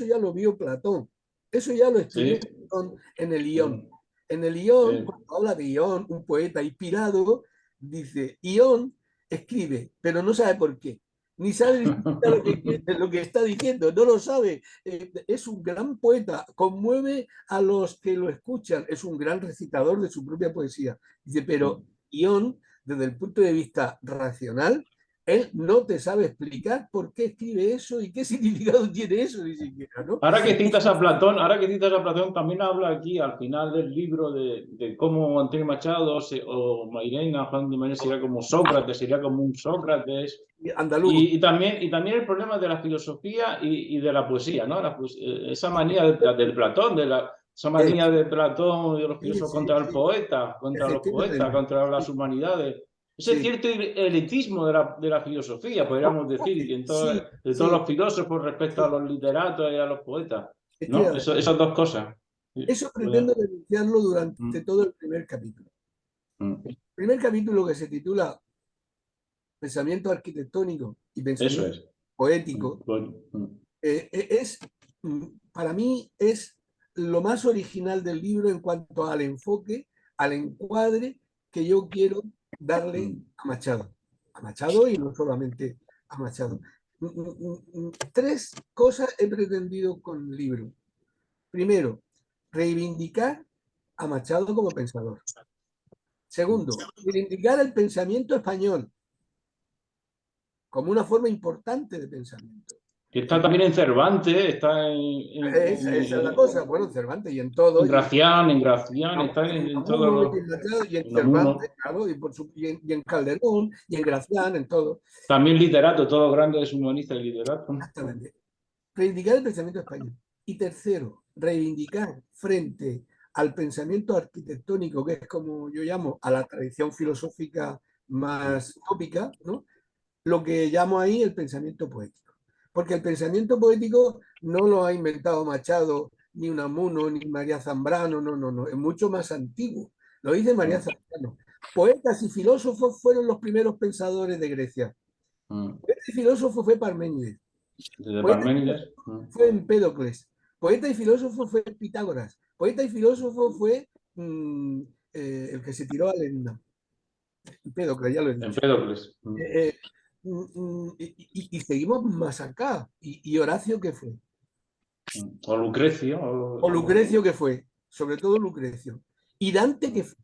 ya lo vio Platón, eso ya lo estudió Sí, Platón en el Ión. sí, En el Ión, sí. cuando habla de Ión, un poeta inspirado, dice, Ión escribe, pero no sabe por qué, ni sabe ni siquiera lo que está diciendo, no lo sabe. Es un gran poeta, conmueve a los que lo escuchan, es un gran recitador de su propia poesía. Dice, pero Ión, desde el punto de vista racional, él no te sabe explicar por qué escribe eso y qué significado tiene eso, ni siquiera, ¿no? Ahora que citas a Platón, también habla aquí al final del libro de cómo Antonio Machado o Mairena, Juan de Mairena sería como Sócrates, sería como un Sócrates. Andaluz. Y también el problema de la filosofía y de la poesía, ¿no? Esa manía del Platón, esa manía de Platón y de los Sí, filósofos sí, contra el sí, poeta, contra los poetas, efectivamente. contra las humanidades. Ese Sí, cierto elitismo de la filosofía, podríamos decir, sí, de todos sí, los filósofos respecto a sí, los literatos y a los poetas, ¿no? efectivamente. Esas dos cosas. Sí, Eso pretendo denunciarlo durante mm, todo el primer capítulo. mm. El primer capítulo, que se titula Pensamiento arquitectónico y Eso pensamiento es. poético, Bueno, es, para mí, es lo más original del libro en cuanto al enfoque, al encuadre que yo quiero darle a Machado. A Machado y no solamente a Machado. Tres cosas he pretendido con el libro. Primero, reivindicar a Machado como pensador. Segundo, reivindicar el pensamiento español como una forma importante de pensamiento. que está también en Cervantes, está Esa es la cosa. Bueno, Cervantes y en todo, En Gracián, está en en todos Unamuno, los. y en En Cervantes, Unamuno. claro, y en Calderón, y en Gracián, en todo. También literato, todo grande es humanista y literato. Exactamente. Reivindicar el pensamiento español. Y tercero, reivindicar frente al pensamiento arquitectónico, que es como yo llamo a la tradición filosófica más tópica, ¿no? Lo que llamo ahí el pensamiento poético. Porque el pensamiento poético no lo ha inventado Machado, ni Unamuno, ni María Zambrano, no, no, no, es mucho más antiguo. Lo dice María Zambrano. Poetas y filósofos fueron los primeros pensadores de Grecia. Poeta y filósofo fue Parménides. Desde Poeta y Parménides. filósofo fue Empédocles. Poeta y filósofo fue Pitágoras. Poeta y filósofo fue el que se tiró al Etna. Empédocles, ya lo he dicho. Empédocles. Eh, eh, y seguimos más acá. Y Horacio, ¿qué fue? O Lucrecio. O Lucrecio, ¿qué fue? Sobre todo Lucrecio. Y Dante, ¿qué fue?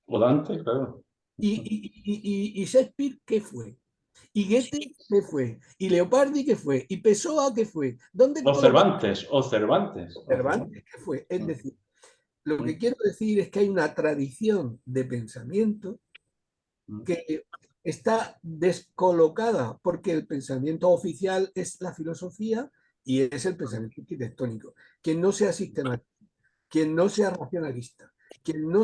O Dante, claro. Y Shakespeare, ¿qué fue? Y Goethe, ¿qué fue? Y Leopardi, ¿qué fue? Y Pessoa, ¿qué fue? ¿Dónde O colocamos Cervantes, o Cervantes. O Cervantes. Cervantes? ¿Qué fue? Es decir, lo que quiero decir es que hay una tradición de pensamiento que está descolocada porque el pensamiento oficial es la filosofía y es el pensamiento arquitectónico. Quien no sea sistemático, quien no sea racionalista, quien no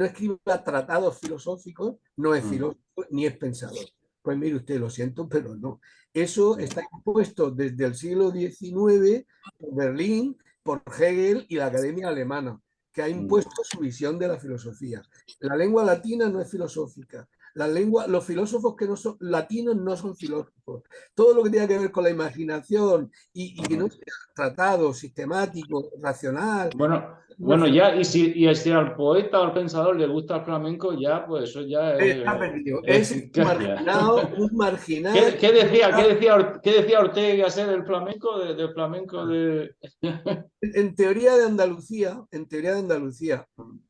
escriba tratados filosóficos, no es filósofo ni es pensador. Pues mire usted, lo siento, pero no. Eso está impuesto desde el siglo XIX por Berlín, por Hegel y la Academia Alemana, que ha impuesto su visión de la filosofía. La lengua latina no es filosófica. Los filósofos que no son latinos no son filósofos. Todo lo que tenga que ver con la imaginación y que no sea tratado, sistemático, racional, Bueno, Bueno, ya, y si al poeta o al pensador le gusta el flamenco, ya, pues eso ya Está perdido. es Es eficacia. un marginal. ¿Qué decía Ortega ser el flamenco del flamenco de...? En teoría de Andalucía,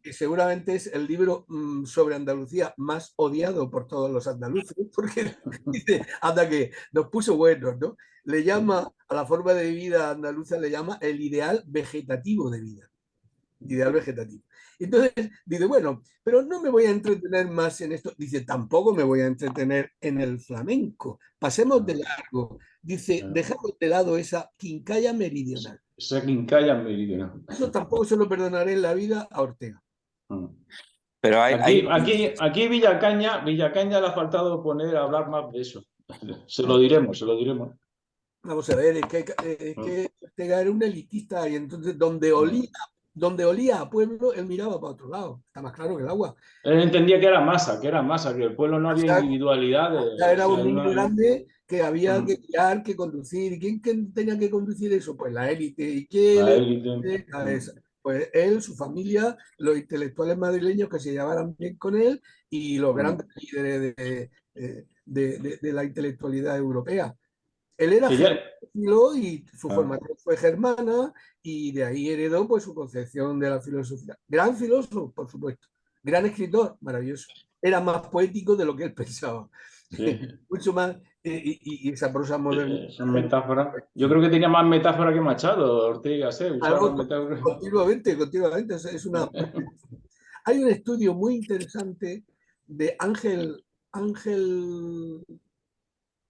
que seguramente es el libro sobre Andalucía más odiado por todos los andaluces, porque dice, anda que nos puso buenos, ¿no? Le llama a la forma de vida andaluza, le llama el ideal vegetativo de vida. Ideal vegetativo. Entonces dice, bueno, pero no me voy a entretener más en esto. Dice, tampoco me voy a entretener en el flamenco. Pasemos de largo. Dice, dejamos de lado esa quincalla meridional. Esa quincalla meridional. Eso tampoco se lo perdonaré en la vida a Ortega. Pero Aquí Villacaña le ha faltado hablar más de eso. Se lo diremos. Vamos a ver, es que Ortega era un elitista y entonces donde olía a pueblo, él miraba para otro lado. Está más claro que el agua. Él entendía que era masa, que el pueblo no había individualidad. Ya era un niño grande que había que guiar, que conducir. ¿Y quién tenía que conducir eso? Pues la élite. ¿Y quién? La élite. Pues él, su familia, los intelectuales madrileños que se llevaran bien con él y los grandes líderes de la intelectualidad europea. Él era germánico y su formación fue germana y de ahí heredó pues su concepción de la filosofía. Gran filósofo, por supuesto. Gran escritor, maravilloso. Era más poético de lo que él pensaba. Sí. Mucho más, y esa prosa moderna. Esa metáfora. Yo creo que tenía más metáfora que Machado, Ortega, ¿sí? Continuamente. Hay un estudio muy interesante de Ángel,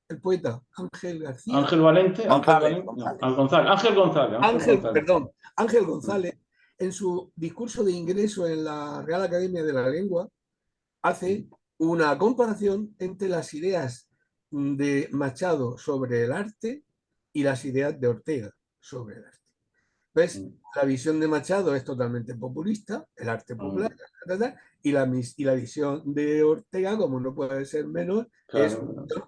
el poeta, Ángel García. Ángel Valente. Ángel González, en su discurso de ingreso en la Real Academia de la Lengua, hace una comparación entre las ideas de Machado sobre el arte y las ideas de Ortega sobre el arte. ¿Ves? La visión de Machado es totalmente populista, el arte popular, y la visión de Ortega, como no puede ser menos, es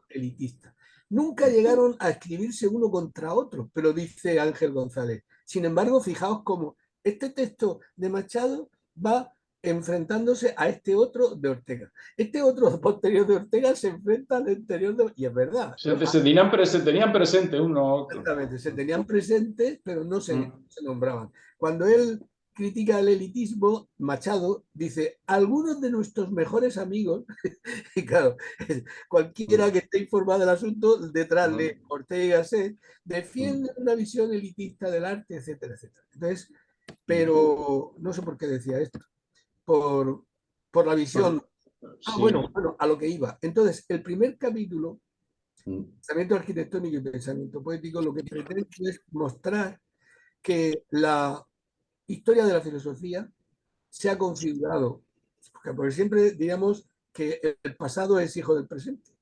elitista. Nunca llegaron a escribirse uno contra otro, pero dice Ángel González. Sin embargo, fijaos cómo este texto de Machado va enfrentándose a este otro de Ortega. Este otro posterior de Ortega se enfrenta al anterior de... Y es verdad. Se tenían presente uno. Exactamente, se tenían presentes, pero no se nombraban. Cuando él critica el elitismo, Machado dice, algunos de nuestros mejores amigos, y claro, cualquiera que esté informado del asunto, detrás de Ortega y Gasset, defienden una visión elitista del arte, etcétera, etcétera. Entonces, pero no sé por qué decía esto, por la visión. Bueno, a lo que iba. Entonces, el primer capítulo, pensamiento arquitectónico y pensamiento poético, lo que pretende es mostrar que la historia de la filosofía se ha configurado, porque siempre digamos que el pasado es hijo del presente.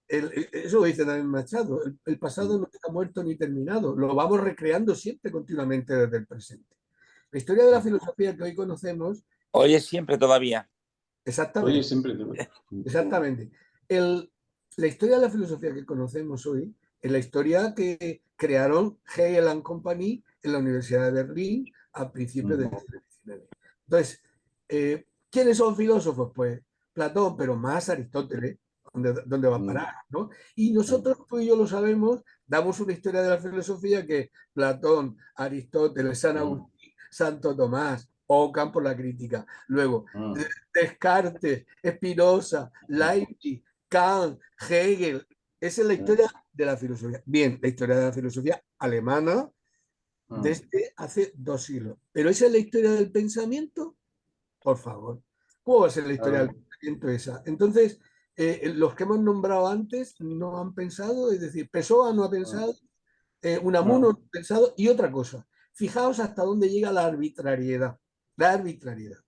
Eso lo dice también Machado, el pasado no está muerto ni terminado, lo vamos recreando siempre continuamente desde el presente. La historia de la filosofía que hoy conocemos... Hoy es siempre todavía. Exactamente. Hoy es siempre todavía. Exactamente. La historia de la filosofía que conocemos hoy es la historia que crearon Hegel and Company en la Universidad de Berlín a principios del siglo XIX. Entonces, ¿quiénes son filósofos? Pues Platón, pero más Aristóteles, ¿dónde va a parar? ¿no? Y nosotros, tú y yo lo sabemos, damos una historia de la filosofía que Platón, Aristóteles, San Agustín, Santo Tomás, Ockham por la crítica. Luego, Descartes, Spinoza, Leibniz, Kant, Hegel. Esa es la historia de la filosofía. Bien, la historia de la filosofía alemana desde hace 2 siglos. Pero esa es la historia del pensamiento, por favor. ¿Cómo va a ser la historia del pensamiento esa? Entonces, los que hemos nombrado antes no han pensado, es decir, Pessoa no ha pensado, Unamuno no ha pensado, y otra cosa. Fijaos hasta dónde llega la arbitrariedad. La arbitrariedad.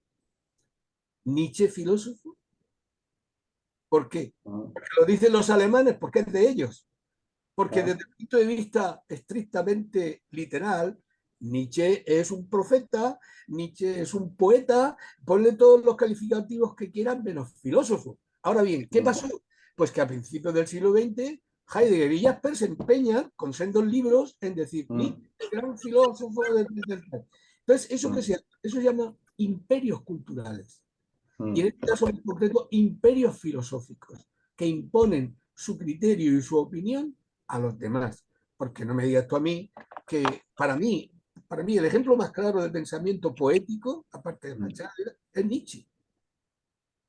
Nietzsche filósofo. ¿Por qué? Porque lo dicen los alemanes, porque es de ellos. Porque desde el punto de vista estrictamente literal, Nietzsche es un profeta, Nietzsche es un poeta, ponle todos los calificativos que quieran, menos filósofo. Ahora bien, ¿qué pasó? Pues que a principios del siglo XX, Heidegger y Jasper se empeñan con sendos libros en decir, Nietzsche, gran filósofo, Entonces, eso se llama imperios culturales. Y en este caso en concreto, imperios filosóficos, que imponen su criterio y su opinión a los demás. Porque no me digas tú a mí que para mí el ejemplo más claro de pensamiento poético, aparte de Machado, es Nietzsche.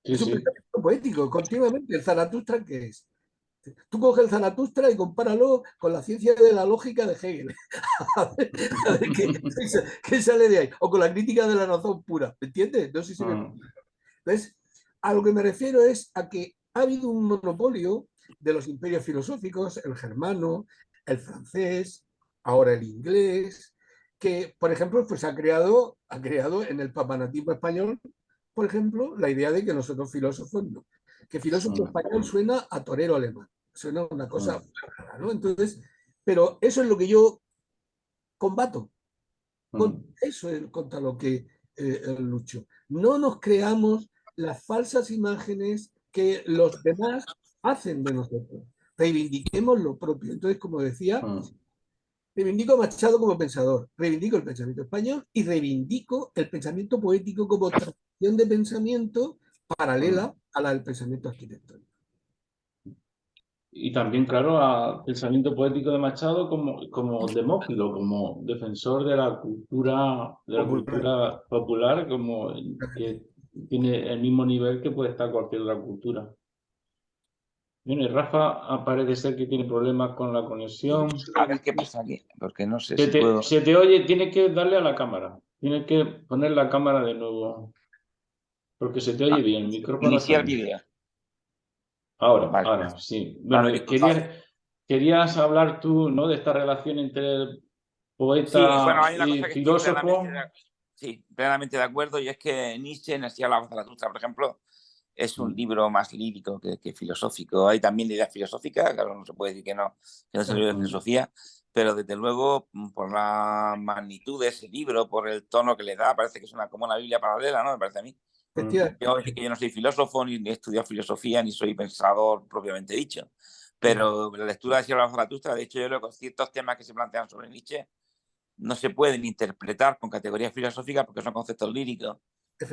Sí, Es un sí. pensamiento poético, continuamente. ¿El Zaratustra qué es? Tú coges el Zaratustra y compáralo con la ciencia de la lógica de Hegel. A ver qué sale de ahí. O con la crítica de la razón pura. ¿Me entiendes? No sé si me... Entonces, a lo que me refiero es a que ha habido un monopolio de los imperios filosóficos, el germano, el francés, ahora el inglés, que, por ejemplo, pues ha creado en el papanatismo español, por ejemplo, la idea de que nosotros filósofos no. Que filósofo español suena a torero alemán, suena una cosa rara, ¿no? Entonces, pero eso es lo que yo combato. Eso es contra lo que lucho. No nos creamos las falsas imágenes que los demás hacen de nosotros. Reivindiquemos lo propio. Entonces, como decía, reivindico a Machado como pensador, reivindico el pensamiento español y reivindico el pensamiento poético como tradición de pensamiento paralela a la del pensamiento arquitectónico. Y también, claro, al pensamiento poético de Machado como demófilo, como defensor de la cultura popular, como que tiene el mismo nivel que puede estar cualquier otra cultura. Bueno, y Rafa parece ser que tiene problemas con la conexión. A ver qué pasa aquí, porque no sé si puedo... Se te oye, tienes que darle a la cámara. Tienes que poner la cámara de nuevo. Porque se te oye bien, el micrófono está Iniciar bien. vídeo. Ahora, Vale. sí. Bueno, Vale, disculpad. querías hablar tú, ¿no? De esta relación entre el Sí, bueno, poeta hay una y cosa que estoy filósofo. plenamente de acuerdo, y es que Nietzsche nació la Zaratustra, por ejemplo, es un libro más lírico que filosófico. Hay también ideas filosóficas, claro, no se puede decir que no es un libro de filosofía, pero desde luego, por la magnitud de ese libro, por el tono que le da, parece que es como una Biblia paralela, ¿no? Me parece a mí. Yo decir que yo no soy filósofo, ni he estudiado filosofía, ni soy pensador propiamente dicho, pero la lectura de Sierra Zaratustra, de hecho, yo creo que ciertos temas que se plantean sobre Nietzsche no se pueden interpretar con categorías filosóficas porque son conceptos líricos.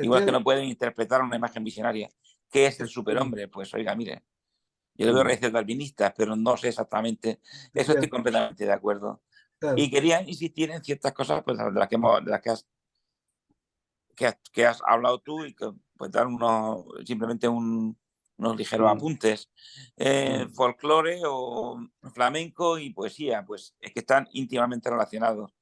Igual que no pueden interpretar una imagen visionaria. ¿Qué es el superhombre? Pues oiga, mire, yo le veo raíces darwinistas, pero no sé exactamente. Eso estoy completamente de acuerdo. Claro. Y quería insistir en ciertas cosas pues, de las que has hablado tú y que pues dar simplemente unos ligeros apuntes. Folclore o flamenco y poesía, pues es que están íntimamente relacionados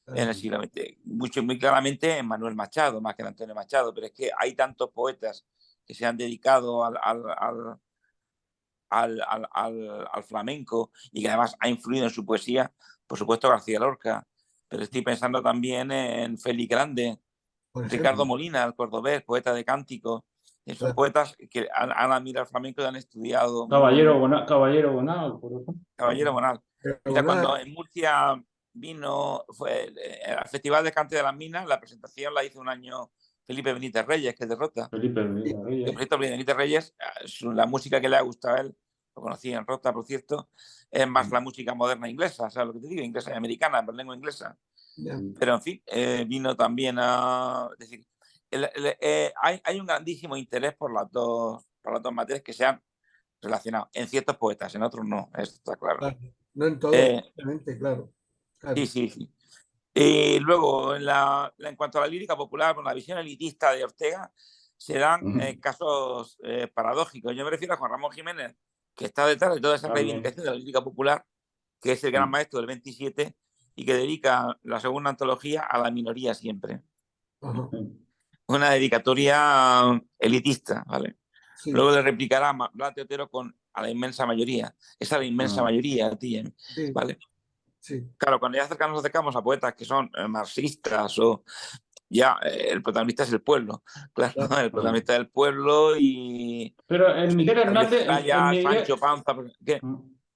en el siglo XX. Muy claramente en Manuel Machado, más que en Antonio Machado, pero es que hay tantos poetas que se han dedicado al flamenco y que además ha influido en su poesía, por supuesto García Lorca, pero estoy pensando también en Félix Grande, Ricardo Molina, el cordobés, poeta de cántico. Son poetas que han admirado el flamenco y han estudiado. Caballero Bonao, por ejemplo. Caballero Bonal. Mira, cuando en Murcia vino, fue el Festival de Cante de las Minas, la presentación la hizo un año Felipe Benítez Reyes, que es de Rota. Felipe Benítez Reyes. Que, por cierto, Benítez Reyes, la música que le ha gustado a él, lo conocí en Rota, por cierto, es más la música moderna inglesa, ¿sabes lo que te digo? Inglesa y americana, en lengua inglesa. Pero, en fin, vino también a... Es decir, hay un grandísimo interés por las dos materias que se han relacionado. En ciertos poetas, en otros no, eso está claro. No en todos, obviamente, claro. Sí. Y luego, en cuanto a la lírica popular, con la visión elitista de Ortega, se dan casos paradójicos. Yo me refiero a Juan Ramón Jiménez, que está detrás de toda esa reivindicación de la lírica popular, que es el gran maestro del 27 y que dedica la segunda antología a la minoría siempre. Una dedicatoria elitista, ¿vale? Sí. Luego le replicará Blas de Otero a la inmensa mayoría. Esa es la inmensa mayoría, tía, ¿vale? Sí. Claro, cuando ya nos acercamos a poetas que son marxistas o ya el protagonista es el pueblo, claro, el protagonista del pueblo y... Pero en Miguel Hernández... Sancho Panza, ¿qué?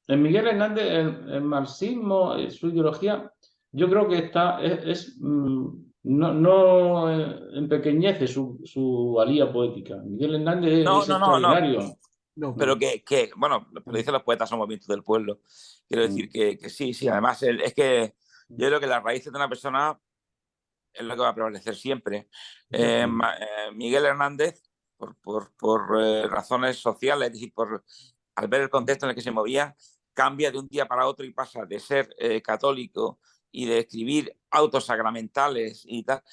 En Miguel Hernández el marxismo, su ideología, yo creo que no empequeñece su valía poética. Miguel Hernández es extraordinario. No. Pero bueno, lo dicen los poetas, son movimientos del pueblo. Quiero decir que sí, además es que yo creo que las raíces de una persona es lo que va a prevalecer siempre. Miguel Hernández, por razones sociales, es decir, al ver el contexto en el que se movía, cambia de un día para otro y pasa de ser católico y de escribir autos sacramentales y tal,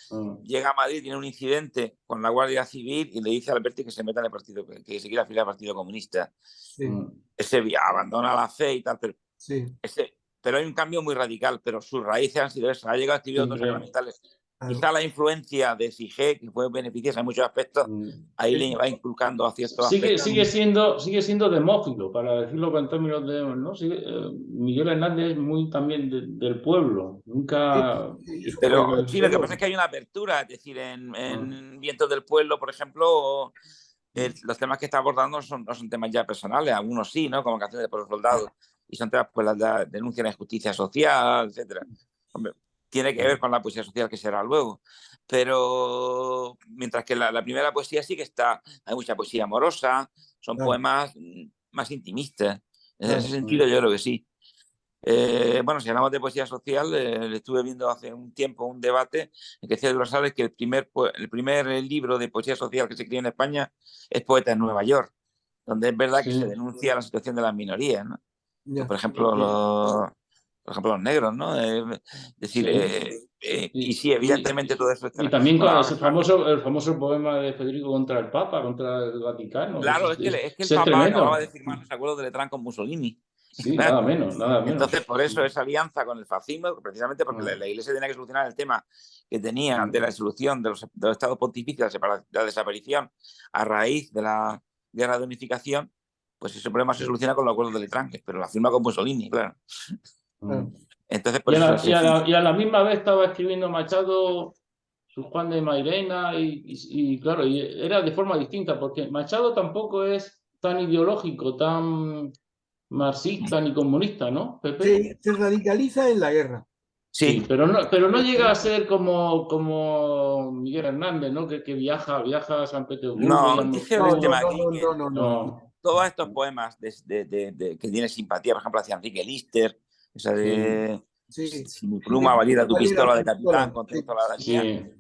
llega a Madrid, tiene un incidente con la Guardia Civil y le dice a Alberti que se meta en el partido, que se quiera afiliar al Partido Comunista. Sí. Ese abandona la fe y tal, pero, Sí. pero hay un cambio muy radical, pero sus raíces han sido esas. Ha llegado a escribir autos sacramentales. Quizá la influencia de Sige, que fue beneficiosa en muchos aspectos, ahí le va inculcando a ciertos aspectos. Sigue siendo demófilo, para decirlo en términos de... ¿no? Miguel Hernández es muy también del pueblo. Nunca... Pero sí, lo que pasa es que hay una apertura, es decir, en Vientos del Pueblo, por ejemplo, los temas que está abordando no son temas ya personales, algunos sí, ¿no? Como Canciones por los Soldados, y son temas, pues, la denuncia de la injusticia social, etcétera. Hombre, tiene que ver con la poesía social que será luego, pero mientras que la primera poesía sí que hay mucha poesía amorosa, son poemas más intimistas. En ese sentido yo creo que sí. Bueno, si hablamos de poesía social, le estuve viendo hace un tiempo un debate en que decía Rosales que el primer libro de poesía social que se escribe en España es Poeta en Nueva York, donde es verdad que se denuncia la situación de las minorías, ¿no? Pues, por ejemplo, los negros, ¿no? Es decir, y sí, evidentemente todo eso está... Y también con el famoso poema de Federico contra el Papa, contra el Vaticano. Claro, es que el Papa acababa de firmar los acuerdos de Letrán con Mussolini. Sí, nada menos. Entonces, por eso esa alianza con el fascismo, precisamente porque la Iglesia tenía que solucionar el tema que tenía de la disolución de los estados pontificios, la desaparición a raíz de la guerra de unificación, pues ese problema se soluciona con los acuerdos de Letrán, pero la firma con Mussolini, claro. Entonces, por y a la misma vez estaba escribiendo Machado su Juan de Mairena y claro, y era de forma distinta, porque Machado tampoco es tan ideológico, tan marxista ni comunista, ¿no, Pepe? Se radicaliza en la guerra. Sí, pero no llega a ser como Miguel Hernández, ¿no? Que viaja a San Petersburgo. No, dice el tema aquí que no. todos estos poemas que tienen simpatía, por ejemplo, hacia Enrique Lister, esa de si mi pluma valiera tu pistola de capitán contra toda la mía,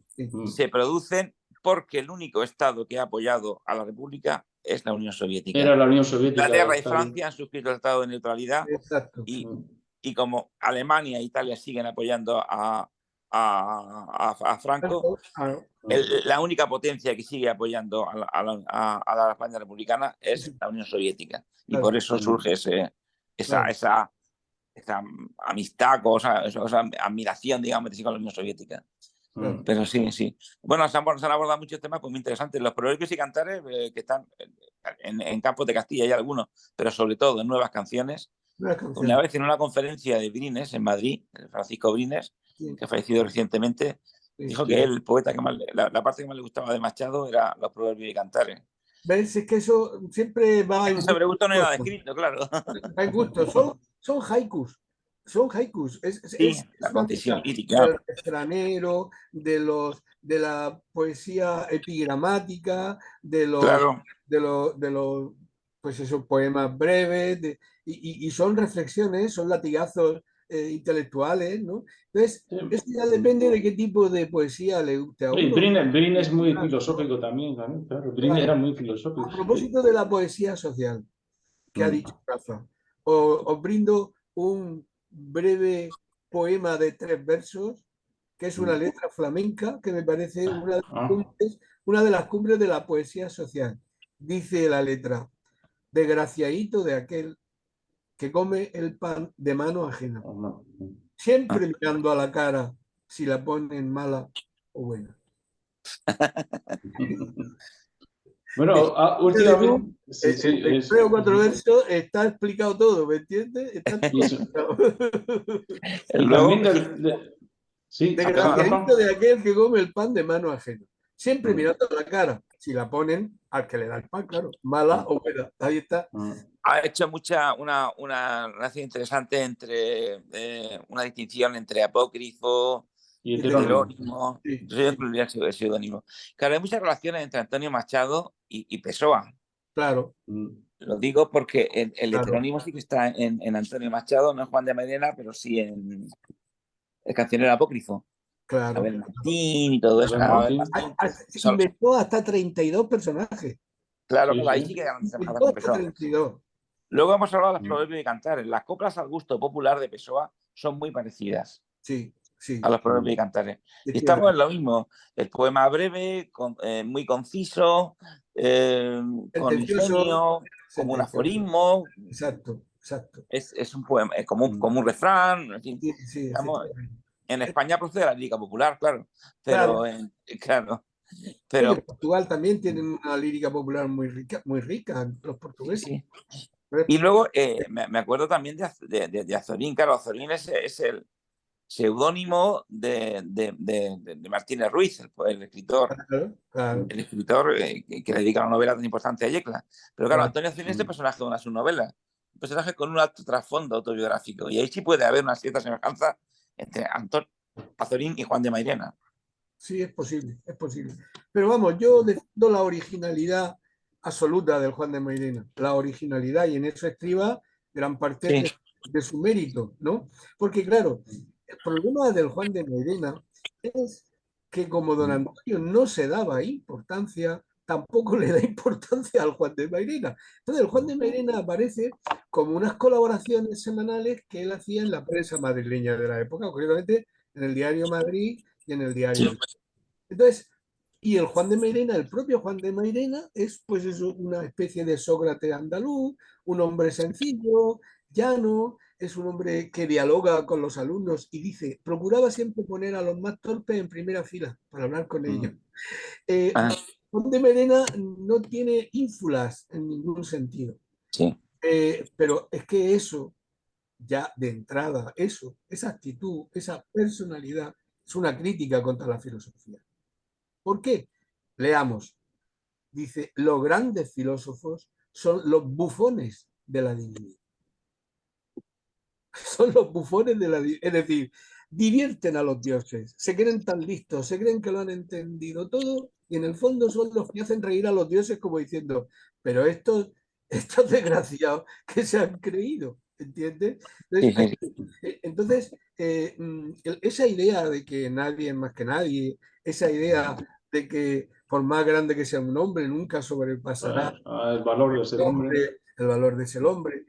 se producen porque el único Estado que ha apoyado a la República es la Unión Soviética. Era la Unión Soviética. Inglaterra y Francia han suscrito el Estado de Neutralidad. Exacto. Y como Alemania e Italia siguen apoyando a Franco, la única potencia que sigue apoyando a la España republicana es la Unión Soviética. Y por eso surge esa amistad, esa admiración, digamos, con la Unión Soviética. Pero sí. Bueno, se han abordado muchos temas pues, muy interesantes. Los proverbios y cantares que están en Campos de Castilla, hay algunos, pero sobre todo en nuevas canciones. Una vez en una conferencia de Brines en Madrid, Francisco Brines, que ha fallecido recientemente, dijo que el poeta que la parte que más le gustaba de Machado era los proverbios y cantares. ¿Ves? Es que eso siempre va en sobre gusto no hay nada escrito, claro. Va en gusto. Son haikus. Son haikus. Es la concesión lírica. Del refranero, de la poesía epigramática, de los pues esos poemas breves, y son reflexiones, son latigazos intelectuales, ¿no? Entonces, esto ya depende de qué tipo de poesía le guste a uno. Brines es muy filosófico también, claro. Brines era muy filosófico. A propósito de la poesía social, que ha dicho Rafa, os brindo un breve poema de 3 versos, que es una letra flamenca, que me parece una de las cumbres de la poesía social. Dice la letra: desgraciadito de aquel que come el pan de mano ajena, siempre mirando a la cara si la ponen mala o buena. Bueno, últimamente... en 3 o 4 versos está explicado todo, ¿me entiendes? Está todo desgraciadito de aquel que come el pan de mano ajena, siempre mirando a la cara si la ponen al que le da el pan, claro, mala o buena. Ahí está. Ha hecho una relación interesante entre una distinción entre apócrifo y heterónimo. Yo incluiría el seudónimo. Claro, hay muchas relaciones entre Antonio Machado y Pessoa. Claro. Lo digo porque el heterónimo sí que está en Antonio Machado, no es Juan de Mairena, pero sí en el cancionero apócrifo. claro. Abel Martín y todo eso. Abel Claro, Abel Martín. Martín, son- Inventó hasta 32 personajes. claro, Sí, claro, ahí sí sí. que ganan semejanza Inventó con hasta Pessoa. 32. Luego hemos hablado de los Mm. proverbios y cantares. Las coplas al gusto popular de Pessoa son muy parecidas Sí, sí. a los proverbios y cantares. Sí, Y sí, es estamos verdad. en lo mismo. El poema breve, muy conciso, con Sentencioso, ingenio, como un sentencioso. aforismo. Exacto, exacto. Es un poema, es como un refrán. En fin, Sí, sí, estamos, efectivamente. en España procede la lírica popular, claro. Claro. Claro, Oye, pero Portugal también tiene una lírica popular muy rica, los sí, portugueses. sí. Pues, Y luego me acuerdo también de Azorín. Claro, Azorín es el seudónimo de Martínez Ruiz, el escritor, claro, claro, que le dedica una novela tan importante a Yecla. Pero claro, claro. Antonio Azorín es este personaje de una de sus novelas, un personaje con un alto trasfondo autobiográfico. Y ahí sí puede haber una cierta semejanza entre Azorín y Juan de Mairena. Sí, es posible, es posible. Pero vamos, yo defiendo la originalidad absoluta del Juan de Mairena, la originalidad, y en eso estriba gran parte Sí, de su mérito, ¿no? Porque claro, el problema del Juan de Mairena es que como don Antonio no se daba importancia, tampoco le da importancia al Juan de Mairena. Entonces el Juan de Mairena aparece como unas colaboraciones semanales que él hacía en la prensa madrileña de la época, concretamente en el diario Madrid y en el diario. sí, Entonces, y el Juan de Mairena, el propio Juan de Mairena, es pues eso, una especie de Sócrates andaluz, un hombre sencillo, llano, es un hombre que dialoga con los alumnos y dice, procuraba siempre poner a los más torpes en primera fila para hablar con ellos. ah, Juan de Mairena no tiene ínfulas en ningún sentido, sí, pero es que eso, ya de entrada, eso, esa actitud, esa personalidad, es una crítica contra la filosofía. ¿Por qué? Leamos. Dice, los grandes filósofos son los bufones de la divinidad. Son los bufones de la divinidad. Es decir, divierten a los dioses, se creen tan listos, se creen que lo han entendido todo y en el fondo son los que hacen reír a los dioses como diciendo, pero estos desgraciados que se han creído, ¿entiendes? sí, Entonces, sí, esa idea de que nadie es más que nadie, esa idea de que por más grande que sea un hombre, nunca sobrepasará El valor de ser hombre. el valor de ser hombre.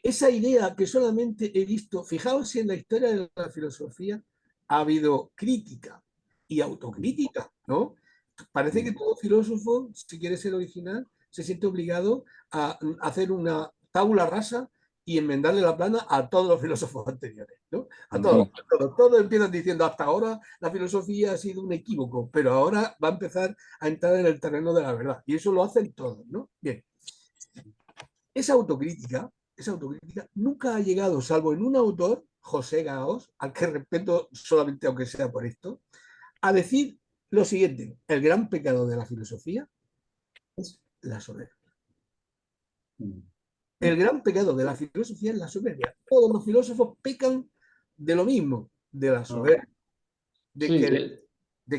Esa idea que solamente he visto, fijaos si en la historia de la filosofía ha habido crítica y autocrítica, ¿no? Parece que todo filósofo, si quiere ser original, se siente obligado a hacer una tabula rasa y enmendarle la plana a todos los filósofos anteriores, ¿no? A todos, sí. todos empiezan diciendo hasta ahora la filosofía ha sido un equívoco, pero ahora va a empezar a entrar en el terreno de la verdad. Y eso lo hacen todos, ¿no? Bien. Esa autocrítica nunca ha llegado, salvo en un autor, José Gaos, al que respeto solamente aunque sea por esto, a decir lo siguiente: el gran pecado de la filosofía es la soberbia. El gran pecado de la filosofía es la soberbia. Todos los filósofos pecan de lo mismo, de la soberbia, de, Sí,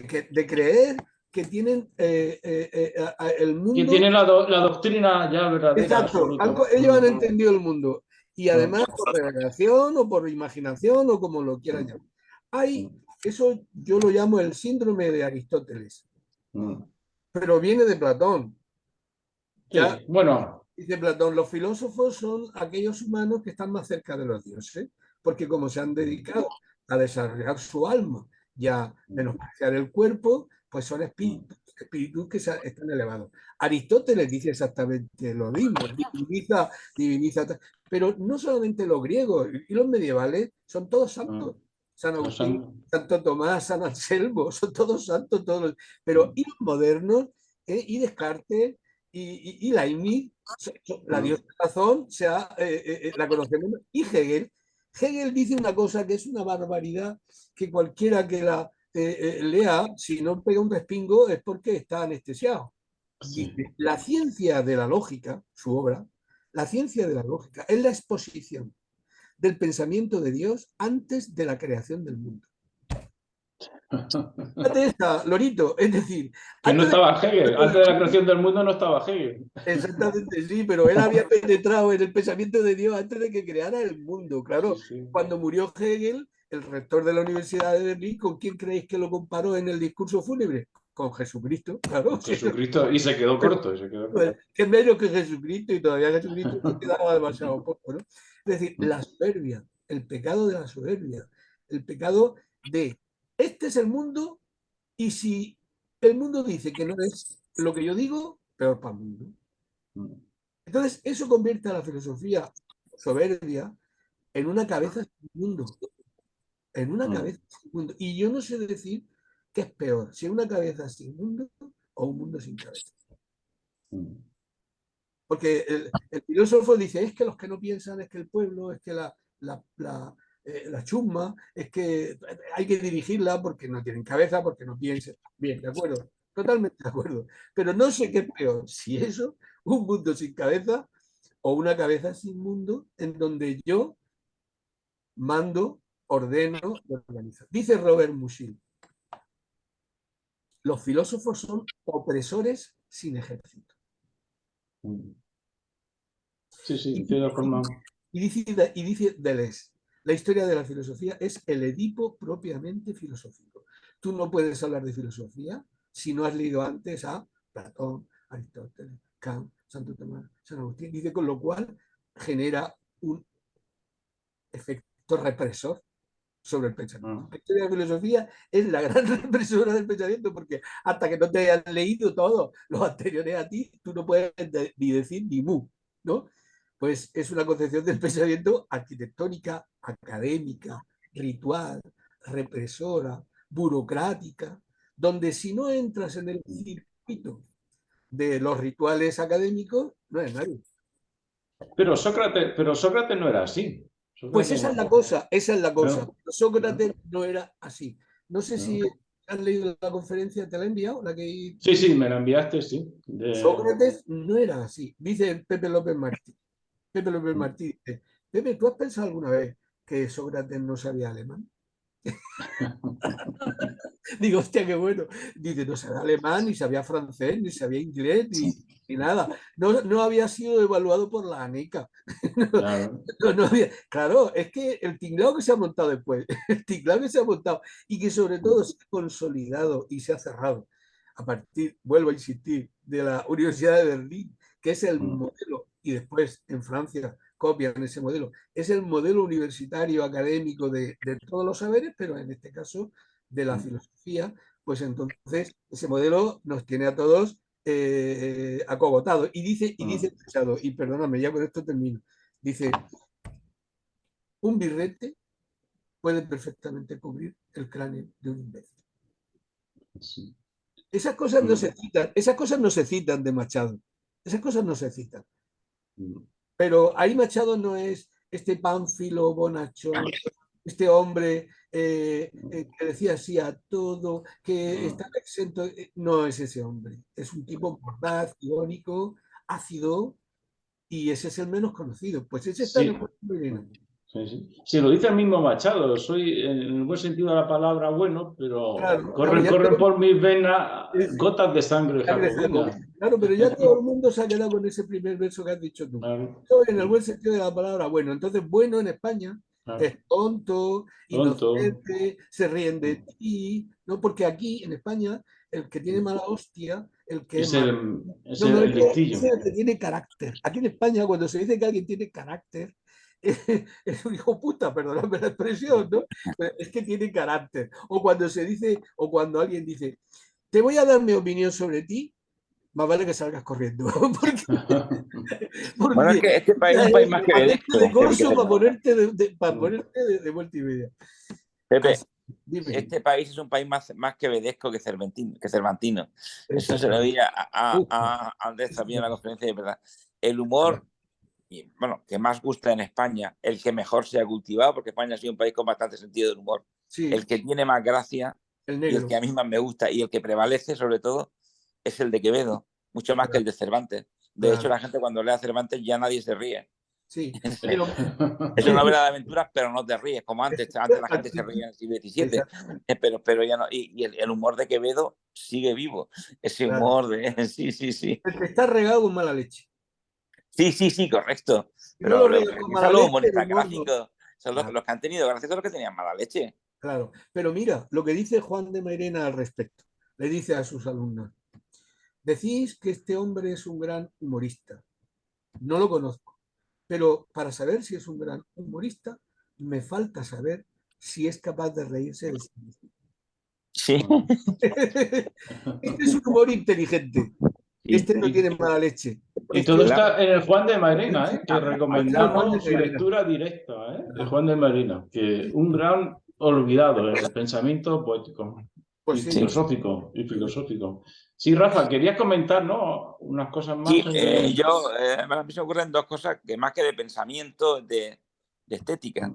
que, de creer que tienen el que mundo. tiene la doctrina ya verdadera, Exacto, absoluta. ellos han entendido el mundo y además por revelación o por imaginación o como lo quieran llamar. Eso yo lo llamo el síndrome de Aristóteles, pero viene de Platón. Ya Sí, bueno, dice Platón, los filósofos son aquellos humanos que están más cerca de los dioses, porque como se han dedicado a desarrollar su alma y a menospreciar el cuerpo, pues son espíritus, espíritus que están elevados. Aristóteles dice exactamente lo mismo, diviniza, pero no solamente los griegos y los medievales son todos santos. San Agustín, Santo Tomás, San Anselmo, son todos santos, todos. Pero y los modernos, y Descartes, y Leibniz, la diosa razón, la conocemos, y Hegel. Hegel dice una cosa que es una barbaridad, que cualquiera que la lea, si no pega un respingo, es porque está anestesiado. Dice, la ciencia de la lógica, su obra, la ciencia de la lógica es la exposición del pensamiento de Dios antes de la creación del mundo. Esta, Lorito, es decir, que no estaba Hegel, antes de la mundo, creación del mundo no estaba Hegel. exactamente, sí, pero él había penetrado en el pensamiento de Dios antes de que creara el mundo. Claro, Sí, sí. cuando murió Hegel, el rector de la Universidad de Berlín, ¿con quién creéis que lo comparó en el discurso fúnebre? Con Jesucristo, claro. Jesucristo, y se quedó corto. Y se quedó corto. Pues, que menos que Jesucristo, y todavía Jesucristo no quedaba demasiado poco, ¿no? Es decir, la soberbia, el pecado de la soberbia, el pecado de este es el mundo, y si el mundo dice que no es lo que yo digo, peor para el mundo. Entonces, eso convierte a la filosofía soberbia en una cabeza sin mundo. En una cabeza sin mundo. Y yo no sé decir qué es peor, si una cabeza sin mundo o un mundo sin cabeza. Porque el filósofo dice, es que los que no piensan, es que el pueblo, es que la chusma, es que hay que dirigirla porque no tienen cabeza, porque no piensan. Bien, de acuerdo, totalmente de acuerdo. Pero no sé qué es peor, si eso, un mundo sin cabeza o una cabeza sin mundo en donde yo mando, ordeno y organizo. Dice Robert Musil, los filósofos son opresores sin ejército. Sí, sí, de todas formas. Y dice Deleuze, la historia de la filosofía es el Edipo propiamente filosófico. Tú no puedes hablar de filosofía si no has leído antes a Platón, Aristóteles, Kant, Santo Tomás, San Agustín. Dice, con lo cual genera un efecto represor sobre el pensamiento. La historia de la filosofía es la gran represora del pensamiento, porque hasta que no te hayas leído todos los anteriores a ti, tú no puedes ni decir ni mu, ¿no? Pues es una concepción del pensamiento arquitectónica, académica, ritual, represora, burocrática, donde si no entras en el circuito de los rituales académicos, no eres nadie. Pero Sócrates no era así. Pues esa es la cosa, esa es la cosa. No. Sócrates no era así. No sé si has leído la conferencia, te la he enviado, la que... Sí, sí, me la enviaste, sí. Sócrates no era así. Dice Pepe López Martí. Pepe López Martí dice, Pepe, ¿tú has pensado alguna vez que Sócrates no sabía alemán? Digo, hostia, qué bueno. Dice, no sabía alemán, ni sabía francés, ni sabía inglés, ni nada. No había sido evaluado por la ANECA. Claro. Claro, es que el tinglado que se ha montado después, el tinglado que se ha montado y que sobre todo se ha consolidado y se ha cerrado a partir, vuelvo a insistir, de la Universidad de Berlín, que es el modelo, y después en Francia copian ese modelo, es el modelo universitario académico de todos los saberes, pero en este caso de la filosofía, pues entonces ese modelo nos tiene a todos acogotados. Y dice Machado, y perdóname, ya con esto termino, dice, un birrete puede perfectamente cubrir el cráneo de un imbécil. Sí. Esas cosas no se citan, esas cosas no se citan de Machado, esas cosas no se citan. Pero ahí Machado no es este pánfilo bonachón, este hombre que decía sí a todo, que estaba exento. No es ese hombre. Es un tipo mordaz, irónico, ácido, y ese es el menos conocido. Pues ese está en el puesto de Sí. Sí, lo dice el mismo Machado, soy en el buen sentido de la palabra bueno, pero claro, corren por mis venas gotas de sangre jacobina. Claro, pero ya todo el mundo se ha quedado con ese primer verso que has dicho tú. Claro. En el buen sentido de la palabra bueno. Entonces, bueno en España es tonto, inocente, se ríen de ti, ¿no? Porque aquí en España el que tiene mala hostia, el que es el es listillo. el que tiene carácter. Aquí en España cuando se dice que alguien tiene carácter, es un hijo puta, perdóname la expresión, ¿no? Pero es que tiene carácter. O cuando se dice, o cuando alguien dice, te voy a dar mi opinión sobre ti, más vale que salgas corriendo. Porque bueno, es que este país es un país más que vedesco. De corso para ponerte de vuelta y media. Pepe, Así, este país es un país más que vedesco que cervantino. Eso se lo diría a Andrés también en la conferencia de verdad. El humor, bueno, que más gusta en España, el que mejor se ha cultivado, porque España ha sido un país con bastante sentido del humor, sí. El que tiene más gracia y el que a mí más me gusta y el que prevalece sobre todo es el de Quevedo, mucho más que el de Cervantes. De hecho, la gente cuando lee a Cervantes ya nadie se ríe. Sí, pero... Es una novela de aventuras, pero no te ríes, como antes. Antes la gente se reía en el siglo XVII, pero ya no. Y el humor de Quevedo sigue vivo. Ese humor de... Sí. El que está regado con mala leche. Sí, correcto. Pero no lo humorista gráfico Son los que han tenido gracia, son los que tenían mala leche. Claro, pero mira lo que dice Juan de Mairena al respecto. Le dice a sus alumnos: decís que este hombre es un gran humorista. No lo conozco, pero para saber si es un gran humorista, me falta saber si es capaz de reírse de sí mismo. Sí. Este es un humor inteligente. Este no Y, tiene mala leche. y Este todo es- está en el Juan de Mairena, que Juan de recomendamos su Mairena. lectura directa, de Juan de Mairena, que un gran olvidado en el pensamiento poético Pues y sí, filosófico. Y filosófico. Sí, Rafa, querías comentar, ¿no? Unas cosas más Sí, sobre... a mí se me ocurren dos cosas que más que de pensamiento, de estética.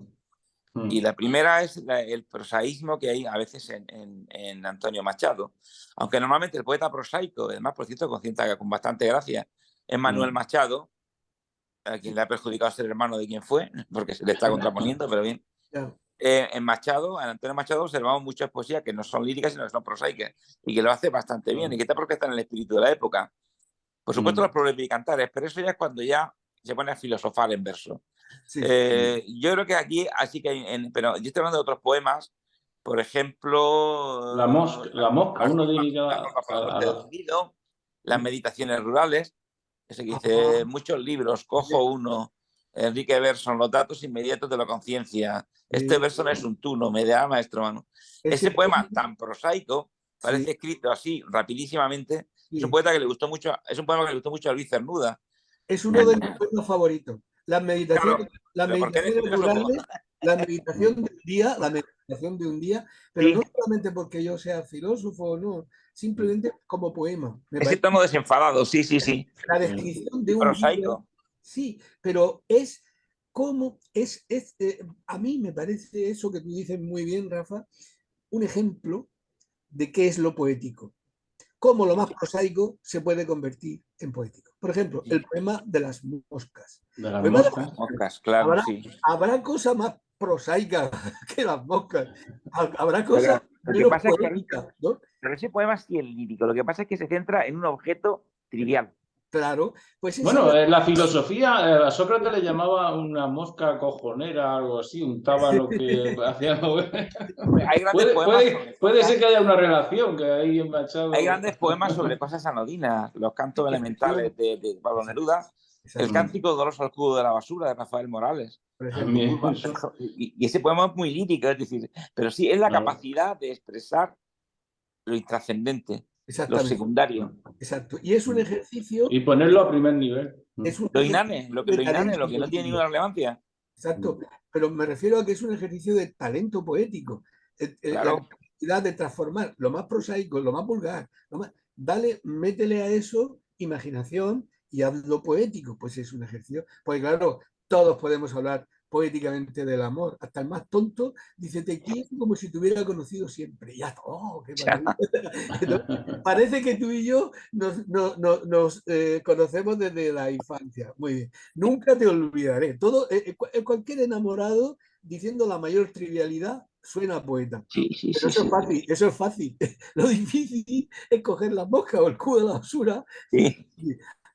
Y la primera es el prosaísmo que hay a veces en Antonio Machado. Aunque normalmente el poeta prosaico, además, por cierto, con bastante gracia, es Manuel Machado, a quien le ha perjudicado ser hermano de quien fue, porque se le está contraponiendo, pero bien. ya. En Antonio Machado observamos muchas poesías que no son líricas, sino que son prosaicas, y que lo hace bastante bien, y que está porque está en el espíritu de la época. Por supuesto, los problemas y cantares, pero eso ya es cuando ya se pone a filosofar en verso. Sí. Yo creo que aquí, así que pero yo estoy hablando de otros poemas, por ejemplo, La mosca, uno dedicado por la muerte del zumbido, las meditaciones rurales, ese que dice, muchos libros, cojo uno, Enrique Berson, los datos inmediatos de la conciencia. Este verso no es un tú, no me da maestro mano. Ese poema tan prosaico, parece escrito así rapidísimamente, es un poeta que le gustó mucho, es un poema que le gustó mucho a Luis Cernuda. Es uno de mis poemas favoritos. Las Claro, meditaciones rurales, la meditación de un día, pero sí. no solamente porque yo sea filósofo, no, simplemente como poema. Ese tono desenfadado, sí, sí, sí. La descripción de Y un día, prosaico. sí, pero es como a mí me parece eso que tú dices muy bien, Rafa, un ejemplo de qué es lo poético. Cómo lo más prosaico se puede convertir en poético. Por ejemplo, el poema de las moscas. De las El poema de moscas. Moscas, claro, sí. habrá cosas más prosaicas que las moscas. Habrá Pero cosas lo que menos pasa es que poéticas, ¿no? pero ese poema sí es lírico. Lo que pasa es que se centra en un objeto trivial. Claro, pues esa es Bueno, la filosofía, a Sócrates le llamaba una mosca cojonera, algo así, untaba lo que hacía mover. Hombre, hay grandes poemas sobre Puede ser cosas. que haya una relación que ahí en Hay Machado. grandes poemas sobre cosas anodinas, los cantos elementales de Pablo Neruda, el cántico Doloroso al cubo de la basura de Rafael Morales. por ejemplo. También eso. Y ese poema es muy lírico, es decir, pero sí es la Claro. capacidad de expresar lo intrascendente, lo Exactamente. secundario. Exacto. Y es un ejercicio, Y ponerlo a primer nivel. es un Lo ejercicio inane, lo de inane, talento lo que no tiene poético. ninguna relevancia. Exacto. Pero me refiero a que es un ejercicio de talento poético. La Claro. capacidad de transformar lo más prosaico, lo más vulgar, métele a eso imaginación y hazlo poético. Pues es un ejercicio. Pues claro, todos podemos hablar poéticamente del amor. Hasta el más tonto dice: te quiero como si te hubiera conocido siempre. Ya, ¡oh, qué maravilla! Parece que tú y yo nos conocemos desde la infancia. Muy bien. Nunca te olvidaré. Cualquier enamorado diciendo la mayor trivialidad suena a poeta. Sí, sí, Pero sí, eso sí. es fácil, eso es fácil. Lo difícil es coger la mosca o el cubo de la basura. Sí.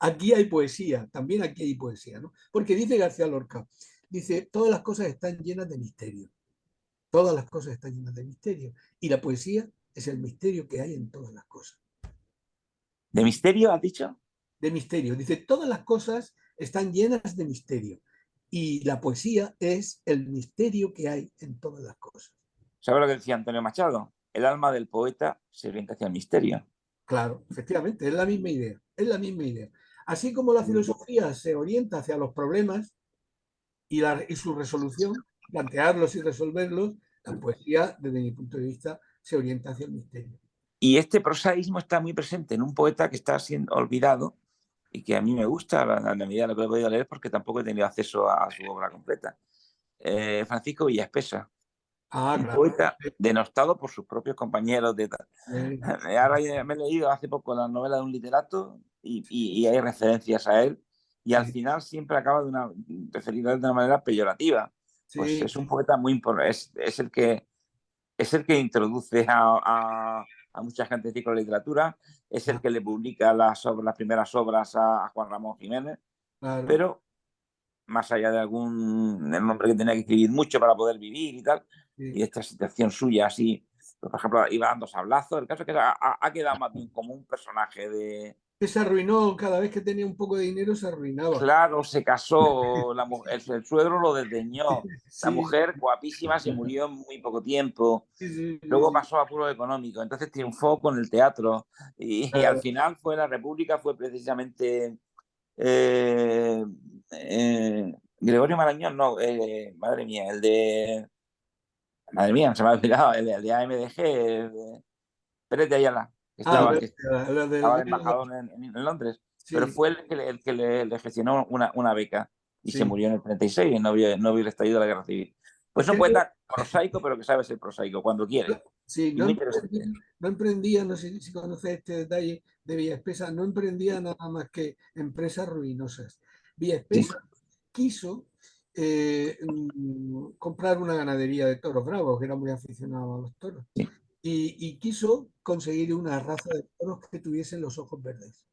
Aquí hay poesía, también aquí hay poesía, ¿no? Porque dice García Lorca, dice, todas las cosas están llenas de misterio. Todas las cosas están llenas de misterio. Y la poesía es el misterio que hay en todas las cosas. ¿De misterio has dicho? De misterio. Dice, todas las cosas están llenas de misterio. Y la poesía es el misterio que hay en todas las cosas. ¿Sabes lo que decía Antonio Machado? El alma del poeta se orienta hacia el misterio. Claro, efectivamente, es la misma idea. Es la misma idea. Así como la filosofía se orienta hacia los problemas y su resolución, plantearlos y resolverlos, la poesía, desde mi punto de vista, se orienta hacia el misterio. Y este prosaísmo está muy presente en un poeta que está siendo olvidado y que a mí me gusta, la medida de lo que he podido leer, porque tampoco he tenido acceso a su obra completa. Francisco Villaspesa, un Claro. poeta denostado por sus propios compañeros de tal. Ahora me he leído hace poco la novela de un literato y hay referencias a él, y al final siempre acaba referido de una manera peyorativa. Pues es un poeta muy importante, es el que introduce a mucha gente de la literatura, es el que le publica las primeras obras a Juan Ramón Jiménez, Claro. pero más allá de el hombre que tenía que escribir mucho para poder vivir y tal, sí. y esta situación suya así, pues, por ejemplo, iba dando sablazos. El caso es que ha quedado más bien como un personaje de... Que se arruinó cada vez que tenía un poco de dinero, se arruinaba. Claro, se casó, el suegro lo desdeñó, la Sí, mujer guapísima se murió en muy poco tiempo, sí, sí, sí, luego sí. pasó a apuro económico, entonces triunfó con el teatro y al Claro. final la República fue precisamente eh, Gregorio Marañón, no, madre mía, madre mía, se me ha olvidado, el de AMDG, Pérez de Ayala, Ah, que lo estaba de del... embajador en Londres, pero Sí, fue el que le gestionó una beca y se sí. murió en el 36, no vio el estallido de la guerra civil. Pues Es es un que poeta prosaico, pero que sabe ser prosaico cuando quiere. sí, Y muy interesante. no emprendía, no sé si conoces este detalle de Villa Espesa, no emprendía nada más que empresas ruinosas. Villa Sí, Espesa quiso comprar una ganadería de toros bravos, que era muy aficionado a los toros, sí. y quiso conseguir una raza de toros que tuviesen los ojos verdes.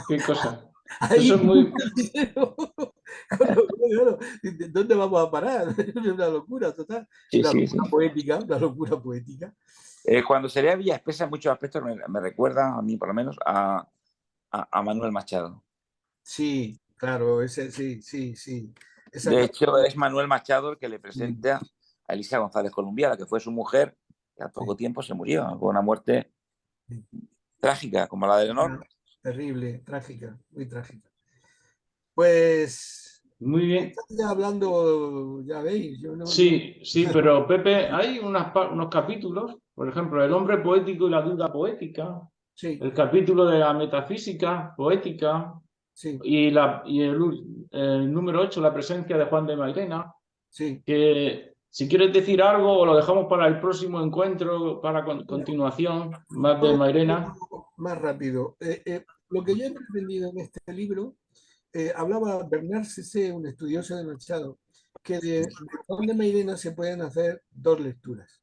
Qué cosa. Eso Ahí es muy... el dinero. Con lo cual, claro, ¿dónde vamos a parar? Es una locura total, Sí, una sí, locura sí. poética, una locura poética. Cuando se lee Villa Espesa, en muchos aspectos me recuerda, a mí por lo menos, a Manuel Machado. Sí, claro, ese sí, sí, sí. Esa De hecho, capacidad, es Manuel Machado el que le sí, presenta a Elisa González Columbiana, que fue su mujer, que al sí, poco tiempo se murió, con una muerte sí. trágica, como la de Leonor. Una terrible, trágica, muy trágica. Pues, Muy bien. ya hablando, ya veis, yo no. Sí, sí, pero Pepe, hay unos capítulos, por ejemplo, El hombre poético y la duda poética, Sí, el capítulo de la metafísica poética sí, y el número 8, la presencia de Juan de Mairena, sí. que si quieres decir algo o lo dejamos para el próximo encuentro, para Mira, continuación, más de no, Mairena. más rápido. Lo que yo he aprendido en este libro, hablaba Bernard Cessé, un estudioso de Machado, que de Juan de Mairena se pueden hacer dos lecturas.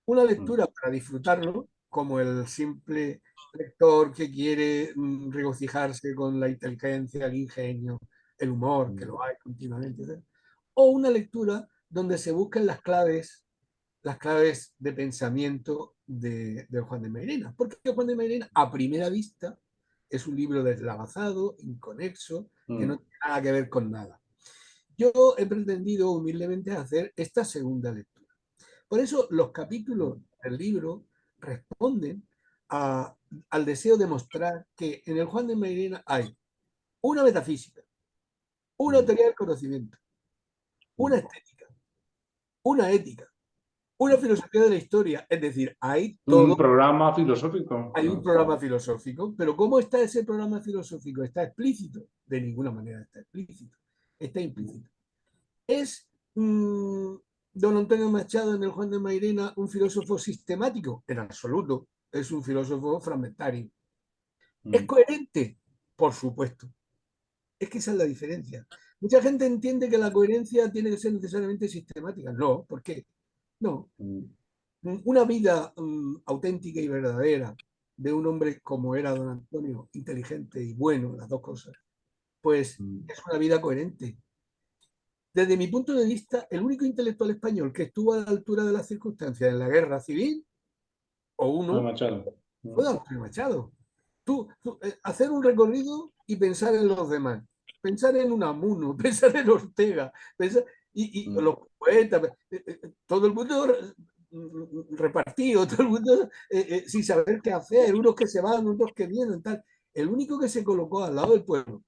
Una Mm, lectura para disfrutarlo, como el simple lector que quiere regocijarse con la inteligencia, el ingenio, el humor, que mm, lo hay continuamente, etc. O una lectura donde se busquen las claves de pensamiento de Juan de Mairena. Porque Juan de Mairena, a primera vista, es un libro deslavazado, inconexo, que no mm, tiene nada que ver con nada. Yo he pretendido humildemente hacer esta segunda lectura. Por eso los capítulos del libro responden al deseo de mostrar que en el Juan de Mairena hay una metafísica, una mm, teoría del conocimiento, una mm. estética, una ética, una filosofía de la historia. Es decir, hay Un todo, programa filosófico. hay un programa filosófico, pero ¿cómo está ese programa filosófico? ¿Está explícito? De ninguna manera está explícito, está implícito. ¿Es don Antonio Machado en el Juan de Mairena un filósofo sistemático? En absoluto, es un filósofo fragmentario. ¿Es Mm, coherente? Por supuesto. Es que esa es la diferencia. Mucha gente entiende que la coherencia tiene que ser necesariamente sistemática. No, ¿por qué? No. mm, Una vida auténtica y verdadera de un hombre como era don Antonio, inteligente y bueno, las dos cosas, pues mm. es una vida coherente. Desde mi punto de vista, el único intelectual español que estuvo a la altura de las circunstancias en la guerra civil, o Ah, uno, Machado. fue Mm, don Antonio Machado. Hacer un recorrido y pensar en los demás, pensar en Unamuno, pensar en Ortega, y mm, los poetas, todo el mundo repartido, todo el mundo sin saber qué hacer, unos que se van, otros que vienen, tal. El único que se colocó al lado del pueblo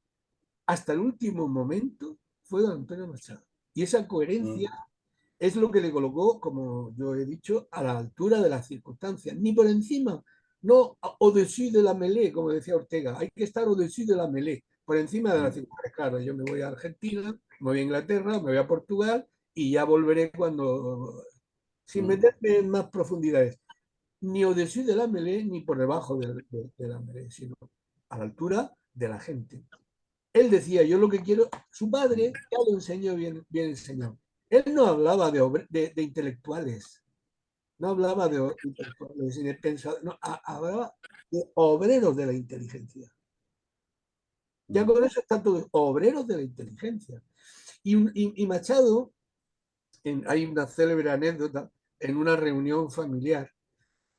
hasta el último momento fue don Antonio Machado. Y esa coherencia mm, es lo que le colocó, como yo he dicho, a la altura de las circunstancias, ni por encima, no au-dessus de la mêlée, como decía Ortega, hay que estar au-dessus de la mêlée, por encima de las mm, circunstancias. Claro, yo me voy a Argentina, me voy a Inglaterra, me voy a Portugal y ya volveré cuando, sin mm, meterme en más profundidades, ni au-dessus de la mêlée ni por debajo de la mêlée, sino a la altura de la gente. Él decía, yo lo que quiero, su padre ya lo enseñó bien, bien enseñado. Él no hablaba de intelectuales, no hablaba de intelectuales ni de pensadores, no, hablaba de obreros de la inteligencia. Ya con eso están todos obreros de la inteligencia. Y Machado, hay una célebre anécdota en una reunión familiar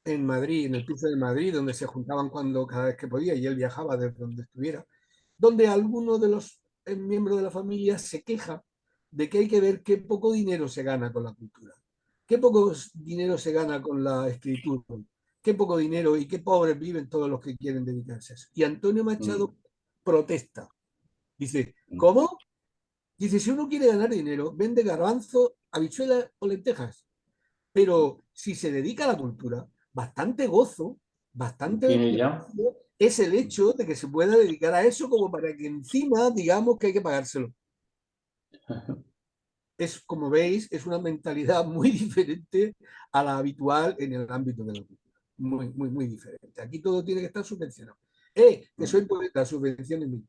en Madrid, en el piso de Madrid, donde se juntaban cada vez que podía, y él viajaba desde donde estuviera, donde alguno de los miembros de la familia se queja de que hay que ver qué poco dinero se gana con la cultura, qué poco dinero se gana con la escritura, qué poco dinero y qué pobres viven todos los que quieren dedicarse a eso. Y Antonio Machado protesta. Dice, ¿cómo? Dice, si uno quiere ganar dinero, vende garbanzo, habichuelas o lentejas. Pero si se dedica a la cultura, bastante gozo, bastante Tiene ya. es el hecho de que se pueda dedicar a eso como para que encima digamos que hay que pagárselo. Es, como veis, es una mentalidad muy diferente a la habitual en el ámbito de la cultura. Muy, muy, muy diferente. Aquí todo tiene que estar subvencionado. Que soy poeta, subvenciónenme.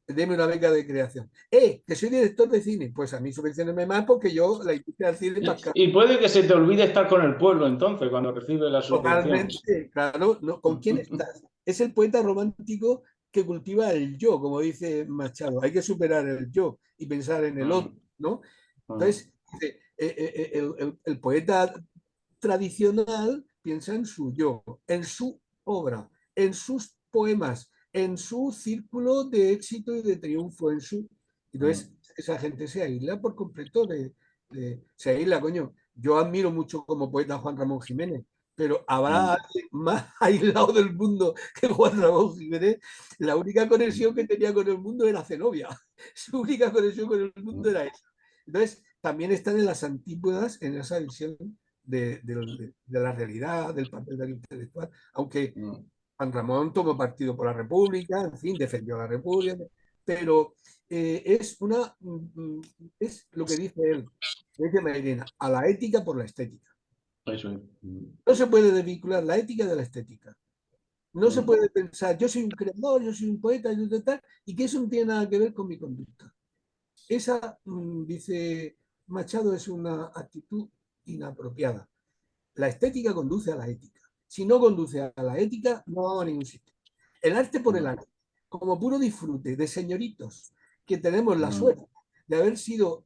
Deme una beca de creación. Que soy director de cine, pues a mí subvenciónenme más porque yo la industria del cine para Y puede que se te olvide estar con el pueblo entonces, cuando recibe la subvención. totalmente, claro. ¿No? ¿Con quién estás? Es el poeta romántico que cultiva el yo, como dice Machado. Hay que superar el yo y pensar en el otro, ¿no? Entonces, el poeta tradicional piensa en su yo, en su obra, en sus poemas, en su círculo de éxito y de triunfo, en su... Entonces, esa gente se aísla por completo se aísla, coño. Yo admiro mucho como poeta a Juan Ramón Jiménez, pero habrá alguien más aislado del mundo que Juan Ramón Jiménez. La única conexión que tenía con el mundo era Zenobia. Su única conexión con el mundo era esa. Entonces, también están en las antípodas, en esa visión de la realidad, del papel del intelectual, aunque Juan Ramón tomó partido por la República, en fin, defendió a la República, pero es lo que dice él, dice Mairena, a la ética por la estética. Eso es. No se puede desvincular la ética de la estética. No se puede pensar, yo soy un creador, yo soy un poeta, y que eso no tiene nada que ver con mi conducta. Esa, dice Machado, es una actitud inapropiada. La estética conduce a la ética. Si no conduce a la ética, no vamos a ningún sitio. El arte por el arte, como puro disfrute de señoritos que tenemos la suerte de haber sido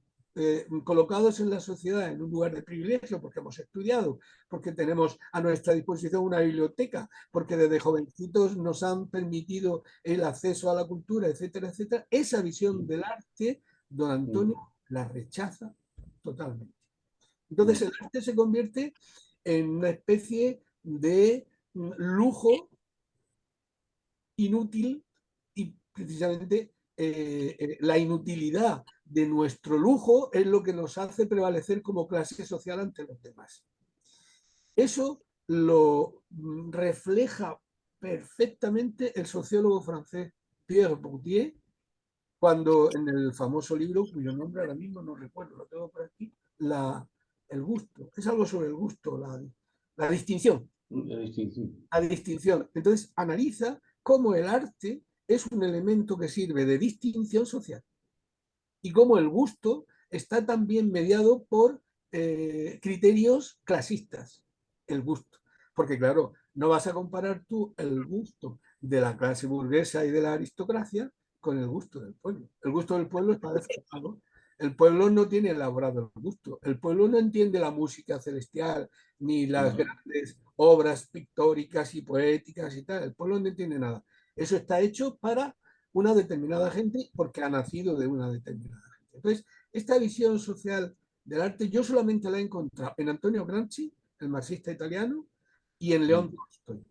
colocados en la sociedad en un lugar de privilegio porque hemos estudiado, porque tenemos a nuestra disposición una biblioteca, porque desde jovencitos nos han permitido el acceso a la cultura, etcétera, etcétera. Esa visión del arte, don Antonio la rechaza totalmente. Entonces el arte se convierte en una especie de lujo inútil y precisamente la inutilidad de nuestro lujo es lo que nos hace prevalecer como clase social ante los demás. Eso lo refleja perfectamente el sociólogo francés Pierre Bourdieu, cuando en el famoso libro, cuyo nombre ahora mismo no recuerdo, lo tengo por aquí, el gusto, es algo sobre el gusto, la distinción. La distinción. Entonces, analiza cómo el arte es un elemento que sirve de distinción social y cómo el gusto está también mediado por criterios clasistas. El gusto. Porque, claro, no vas a comparar tú el gusto de la clase burguesa y de la aristocracia con el gusto del pueblo. El gusto del pueblo está desfasado. El pueblo no tiene elaborado el gusto. El pueblo no entiende la música celestial ni las grandes obras pictóricas y poéticas y tal. El pueblo no entiende nada. Eso está hecho para una determinada gente porque ha nacido de una determinada gente. Entonces, esta visión social del arte yo solamente la he encontrado en Antonio Gramsci, el marxista italiano, y en León Tolstoy.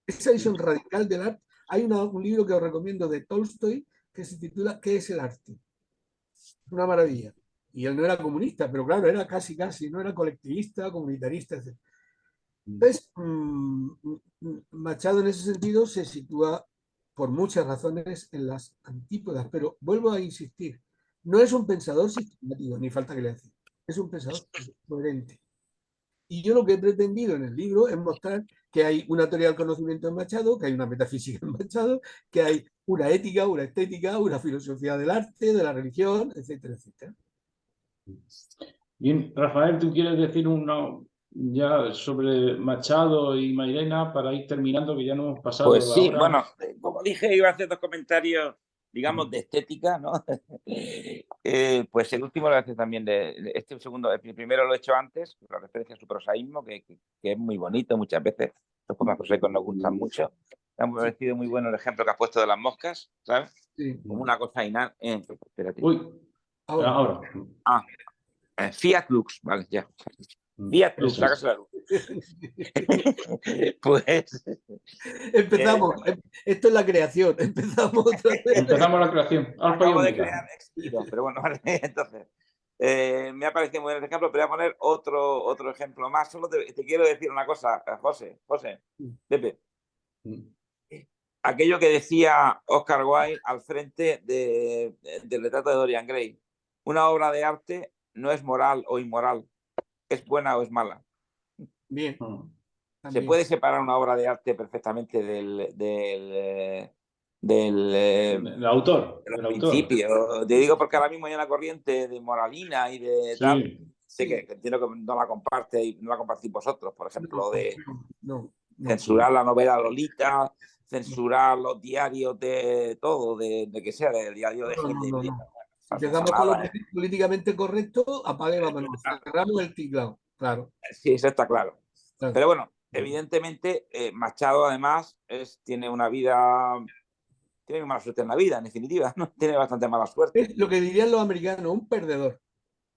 Esa visión radical del arte. Hay un libro que os recomiendo de Tolstoy que se titula ¿Qué es el arte? Una maravilla. Y él no era comunista, pero claro, era casi, no era colectivista, comunitarista, etc. Entonces, Machado en ese sentido se sitúa por muchas razones en las antípodas, pero vuelvo a insistir, no es un pensador sistemático, ni falta que le decir, es un pensador coherente. Y yo lo que he pretendido en el libro es mostrar que hay una teoría del conocimiento en Machado, que hay una metafísica en Machado, que hay una ética, una estética, una filosofía del arte, de la religión, etcétera, etcétera. Bien, Rafael, ¿tú quieres decir ya sobre Machado y Mairena para ir terminando, que ya no hemos pasado Pues la sí, hora? bueno, como dije, iba a hacer dos comentarios digamos, de estética, ¿no? Pues el último lo hace también este segundo, el primero lo he hecho antes, la referencia a su prosaísmo, que es muy bonito muchas veces. Los poemas prosaicos nos gustan mucho. Me ha parecido muy bueno el ejemplo que has puesto de las moscas, ¿sabes? Sí. Como una cosa inal. Espérate. Uy, ahora. Fiat Lux, vale, ya. Fiat Lux, sácase la luz. Pues. Empezamos. Esto es la creación. Empezamos otra vez. Empezamos la creación. Acabo de crear Extiro, pero bueno, vale, entonces. Me ha parecido muy buen ejemplo, pero voy a poner otro ejemplo más. Solo te quiero decir una cosa, José, Pepe. Aquello que decía Oscar Wilde al frente del retrato de Dorian Gray. Una obra de arte no es moral o inmoral, es buena o es mala. Bien. Se puede separar una obra de arte perfectamente del autor. Del principio. Te digo porque ahora mismo hay una corriente de moralina y de tal. Sé que entiendo que no la comparte y no la compartís vosotros, por ejemplo, de censurar la novela Lolita, censurar los diarios de todo, de que sea, del diario de Hitler. Empezamos con lo que es políticamente correcto, apague y vámonos. Cerramos el tinglado, claro. Sí, eso está claro. Pero bueno, evidentemente, Machado además tiene una vida. Tiene mala suerte en la vida, en definitiva, ¿no? Tiene bastante mala suerte. Es lo que dirían los americanos, un perdedor.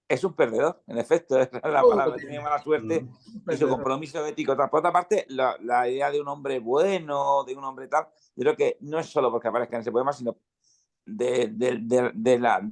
Es un perdedor, en efecto, es la palabra. Tiene mala suerte y su compromiso ético. Por otra parte, la idea de un hombre bueno, de un hombre tal, yo creo que no es solo porque aparezca en ese poema, sino de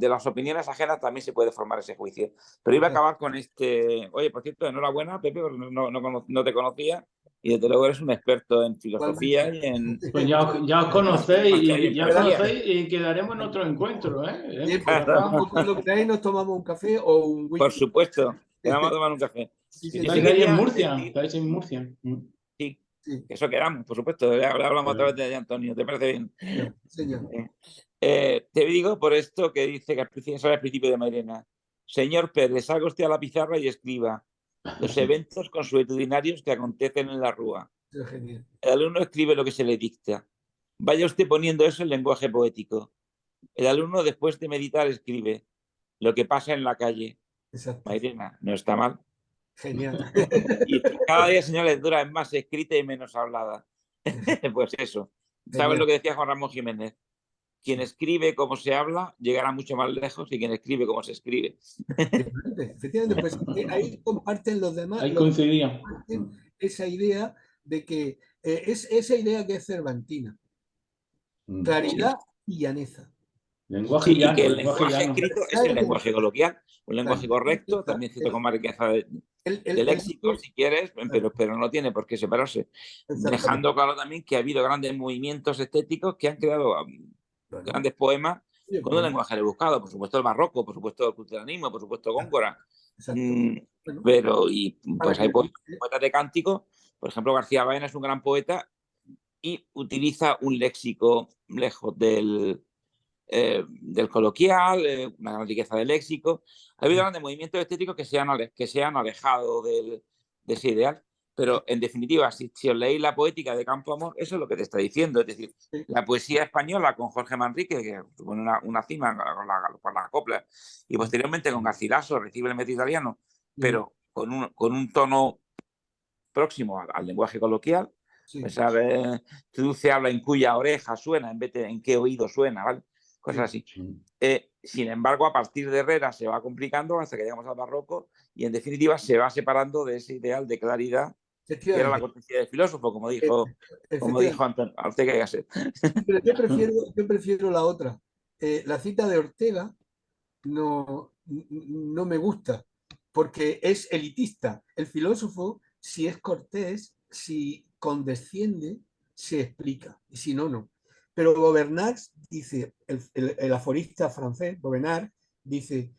las opiniones ajenas también se puede formar ese juicio. Pero iba a acabar con este. Oye, por cierto, enhorabuena, Pepe, porque no te conocía. Y desde luego eres un experto en filosofía y en... Pues ya os conocéis y quedaremos en otro encuentro, ¿eh? Pues nos tomamos un café o un whisky. Por supuesto, te vamos a tomar un café. ¿Estáis ahí en Murcia? ¿Estáis en Murcia? Sí, eso quedamos, por supuesto. Hablamos otra vez de Antonio, ¿te parece bien? Señor. Te digo por esto que dice que al principio de Mairena. Señor Pérez, salga usted a la pizarra y escriba los eventos consuetudinarios que acontecen en la rúa. El alumno escribe lo que se le dicta. Vaya usted poniendo eso en lenguaje poético. El alumno, después de meditar, escribe lo que pasa en la calle. Exacto. Mairena, no está mal. Genial. Y cada día, señor Lectura, es más escrita y menos hablada. Pues eso. ¿Sabes lo que decía Juan Ramón Jiménez? Quien escribe como se habla llegará mucho más lejos y quien escribe como se escribe. Efectivamente, pues ahí comparten los demás. Ahí coincidían. Esa idea de que es esa idea que es cervantina. Claridad y llaneza. Lenguaje llano, y que el lenguaje escrito es el lenguaje coloquial, un lenguaje correcto, también cierto con más riqueza de léxico, si quieres, pero no tiene por qué separarse. Dejando claro también que ha habido grandes movimientos estéticos que han creado grandes poemas con un lenguaje rebuscado, por supuesto el barroco, por supuesto el culturanismo, por supuesto Góngora. Pero pues hay poetas de cántico, por ejemplo García Baena es un gran poeta y utiliza un léxico lejos del coloquial, una gran riqueza de léxico. Ha habido grandes movimientos estéticos que se han alejado de ese ideal, pero en definitiva, si os leéis la poética de Campoamor, eso es lo que te está diciendo. Es decir, la poesía española con Jorge Manrique, que supone una cima con la copla, y posteriormente con Garcilaso recibe el método italiano, pero con un tono próximo al lenguaje coloquial. Pues, dulce habla en cuya oreja suena en vez de en qué oído suena, ¿vale? Cosas así. Sin embargo, a partir de Herrera se va complicando hasta que llegamos al barroco y en definitiva se va separando de ese ideal de claridad que era la cortesía del filósofo, como dijo Antonio Ortega y Gasset. Pero yo prefiero la otra. La cita de Ortega no me gusta porque es elitista. El filósofo, si es cortés, si condesciende, se explica, y si no, no. Pero Bobernard dice, el aforista francés, Bobernard, dice,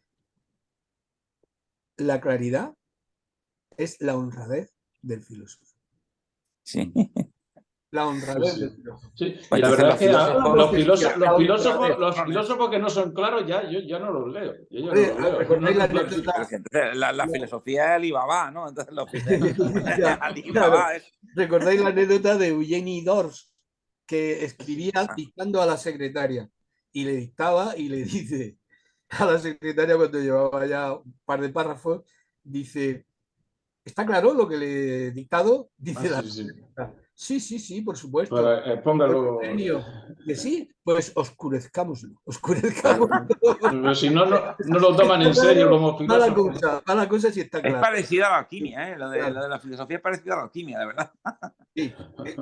la claridad es la honradez del filósofo. Sí. La honradez del filósofo. Sí. Y la verdad es que los filósofos que no son claros, yo no los leo. La filosofía de Alibaba, ¿no? Entonces, Alibaba es... ¿Recordáis la anécdota de Eugenie Dors, que escribía dictando a la secretaria? y le dictaba y le dice a la secretaria cuando llevaba ya un par de párrafos, dice, ¿está claro lo que le he dictado? Dice la sí, sí. secretaria, sí, sí, sí, por supuesto. Póngalo. Que sí, pues oscurezcámoslo, Claro. oscurezcámoslo. Pero si no, no lo toman Está en serio claro, como filósofo. mala cosa si está Es claro. parecido a la alquimia, ¿eh? Lo de Claro. la filosofía es parecido a la alquimia, de verdad. Sí.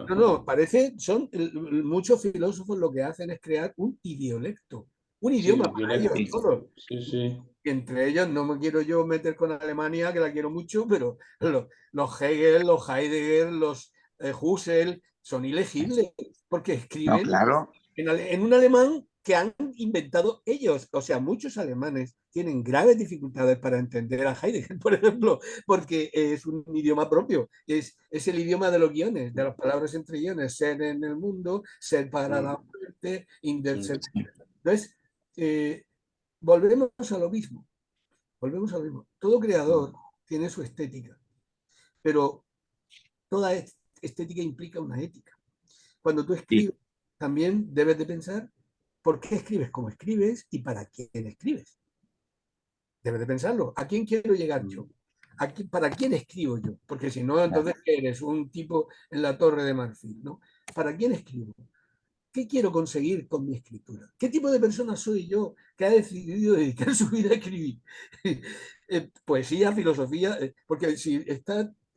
No, parece, muchos filósofos lo que hacen es crear un idiolecto, un idioma Sí, para ellos dialéctico. todos. Sí, sí. Entre ellos no me quiero yo meter con Alemania, que la quiero mucho, pero los Hegel, los Heidegger, los Husserl son ilegibles porque No, escriben claro. en un alemán que han inventado ellos. O sea, muchos alemanes tienen graves dificultades para entender a Heidegger, por ejemplo, porque es un idioma propio, es el idioma de los guiones, de las palabras entre guiones, ser en el mundo, ser para la muerte, ser. Entonces, volvemos a lo mismo, volvemos a lo mismo. Todo creador tiene su estética, pero toda estética implica una ética. Cuando tú Sí. escribes, también debes de pensar por qué escribes como escribes y para quién escribes. Debes de pensarlo. ¿A quién quiero llegar yo? ¿Para quién escribo yo? Porque si no, entonces eres un tipo en la Torre de Marfil, ¿no? ¿Para quién escribo? ¿Qué quiero conseguir con mi escritura? ¿Qué tipo de persona soy yo que ha decidido dedicar su vida a escribir? Poesía, filosofía, porque si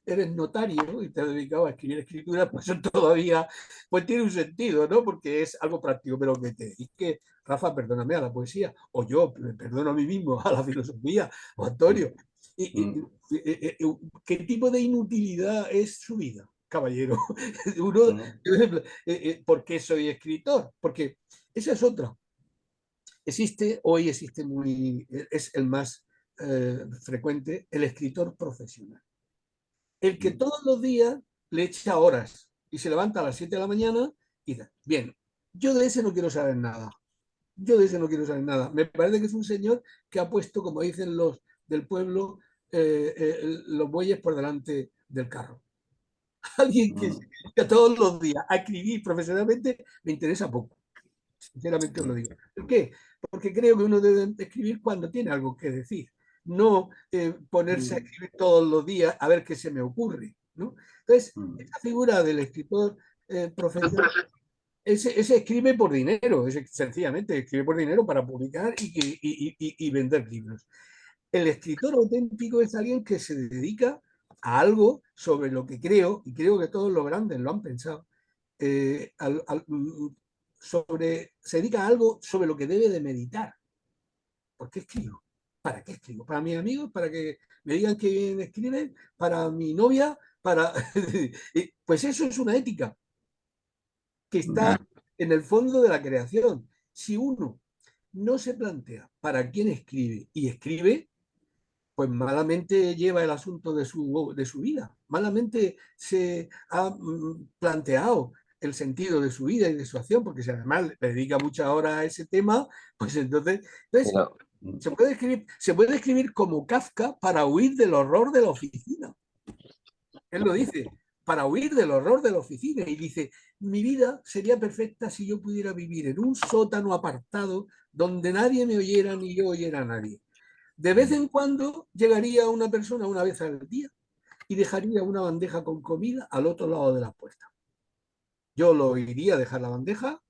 eres notario y te has dedicado a escribir escritura, pues eso todavía pues tiene un sentido, ¿no? Porque es algo práctico, pero que te dedique, Rafa, perdóname, a la poesía, o yo me perdono a mí mismo, a la filosofía, o Antonio. ¿Qué tipo de inutilidad es su vida, caballero? Uno, ¿por qué soy escritor? Porque esa es otra. Hoy existe es el más frecuente, el escritor profesional. El que todos los días le echa horas y se levanta a las 7 de la mañana y dice, bien, yo de ese no quiero saber nada. Yo de ese no quiero saber nada. Me parece que es un señor que ha puesto, como dicen los del pueblo, los bueyes por delante del carro. Alguien que se dedica todos los días a escribir profesionalmente me interesa poco. Sinceramente os lo digo. ¿Por qué? Porque creo que uno debe escribir cuando tiene algo que decir, no ponerse a escribir todos los días a ver qué se me ocurre, ¿no? Entonces, esta figura del escritor profesional, ese escribe por dinero, sencillamente escribe por dinero para publicar y vender libros. El escritor auténtico es alguien que se dedica a algo sobre lo que creo, y creo que todos los grandes lo han pensado, se dedica a algo sobre lo que debe de meditar. ¿Por qué escribo? ¿Para qué escribo? ¿Para mis amigos? ¿Para que me digan que bien escriben? ¿Para mi novia? Pues eso es una ética que está en el fondo de la creación. Si uno no se plantea para quién escribe y escribe, pues malamente lleva el asunto de su vida, malamente se ha planteado el sentido de su vida y de su acción, porque si además le dedica muchas horas a ese tema, pues entonces Pero, se puede escribir como Kafka para huir del horror de la oficina. Él lo dice, para huir del horror de la oficina, y dice, mi vida sería perfecta si yo pudiera vivir en un sótano apartado donde nadie me oyera ni yo oyera a nadie. De vez en cuando llegaría una persona una vez al día y dejaría una bandeja con comida al otro lado de la puerta. Yo lo iría a dejar la bandeja,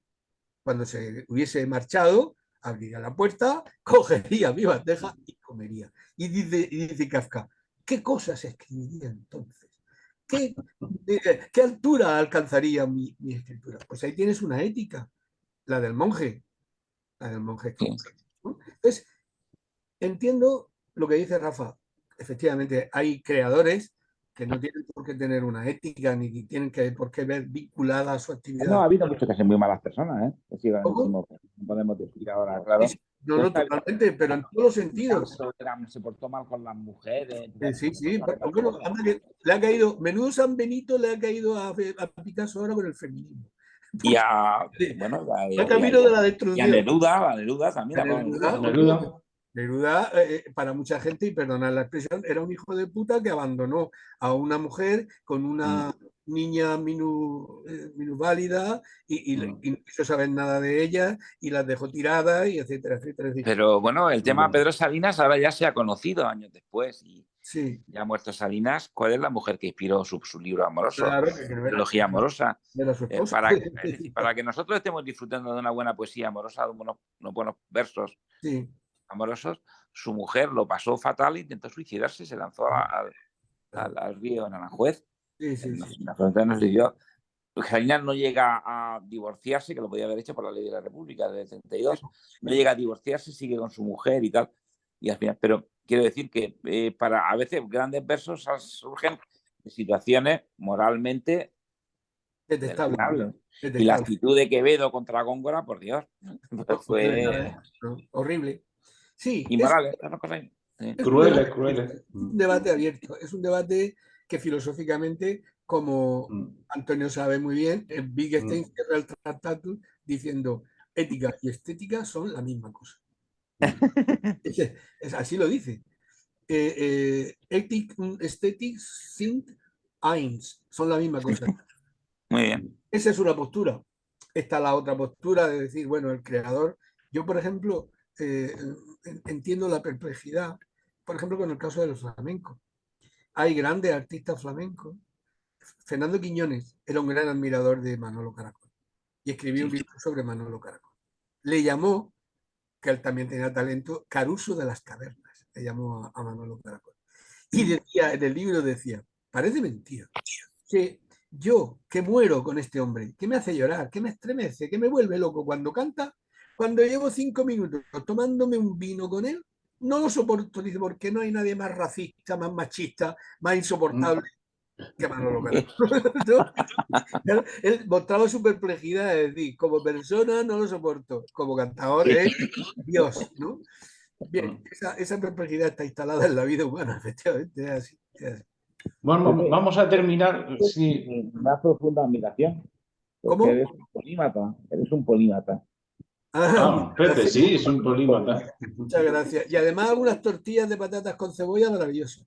cuando se hubiese marchado, abriría la puerta, cogería mi bandeja y comería. Y dice Kafka, ¿qué cosas escribiría entonces? ¿Qué altura alcanzaría mi escritura? Pues ahí tienes una ética, la del monje, escritor, ¿no? Entonces, entiendo lo que dice Rafa. Efectivamente, hay creadores que no tienen por qué tener una ética ni tienen por qué ver vinculada a su no, actividad. ha habido muchos que son muy malas personas, ¿eh? Que sigan ¿Cómo? como no podemos decir ahora, Sí, claro. sí. No, totalmente, pero en todos los sentidos. Se portó mal con las mujeres. Sí, sí. Bueno, le ha caído, menudo San Benito le ha caído a Picasso ahora con el feminismo. Y a, bueno, El camino de la y a destrucción. Neruda también. Neruda, Neruda. Neruda, para mucha gente, y perdonad la expresión, era un hijo de puta que abandonó a una mujer con una niña minusválida y no quiso saber nada de ella y las dejó tiradas y etcétera, etcétera. Pero bueno, el tema Pedro Salinas ahora ya se ha conocido años después y sí, ya muerto Salinas, ¿cuál es la mujer que inspiró su libro amoroso, claro que no trilogía amorosa? era su esposa. Es decir, para que nosotros estemos disfrutando de una buena poesía amorosa, de unos buenos versos Sí, amorosos, su mujer lo pasó fatal, intentó suicidarse, se lanzó al río Naranjuez, sí, sí, en sí. la frontera nos vivió. Salinas no llega a divorciarse, que lo podía haber hecho por la ley de la República del 32, no llega a divorciarse, sigue con su mujer y tal, y al final, pero quiero decir que para a veces grandes versos surgen de situaciones moralmente Detestable, deleznables. Y la detestable. actitud de Quevedo contra Góngora, por Dios, pues fue ¿No? Horrible. Sí, inmoral, ¿no? Cosa ahí. Sí. es un Crueles, debate, crueles. es un debate abierto, es un debate que filosóficamente, como Antonio sabe muy bien, Wittgenstein cierra el Tractatus diciendo ética y estética son la misma cosa. Así lo dice. Ethik und Ästhetik sind eins, son la misma cosa. Muy bien. Esa es una postura. Está la otra postura de decir, bueno, el creador. Yo, por ejemplo, entiendo la perplejidad, por ejemplo, con el caso del flamenco. Hay grandes artistas flamencos. Fernando Quiñones era un gran admirador de Manolo Caracol y escribió un libro sobre Manolo Caracol. Le llamó, que él también tenía talento, Caruso de las Cavernas. Le llamó a Manolo Caracol. Y decía, en el libro decía, parece mentira, que yo, que muero con este hombre, que me hace llorar, que me estremece, que me vuelve loco cuando canta, cuando llevo 5 minutos tomándome un vino con él, no lo soporto, dice, porque no hay nadie más racista, más machista, más insoportable que Manolo Caracol. Él mostraba su perplejidad, es decir, como persona no lo soporto, como cantador es Dios, ¿no? Bien, esa perplejidad está instalada en la vida humana, efectivamente, es así, es así. Bueno, vamos a terminar. Sí. Una profunda admiración, porque ¿Cómo? eres un polímata. Pepe, sí, es un polímata. Muchas gracias. Y además unas tortillas de patatas con cebolla maravillosas.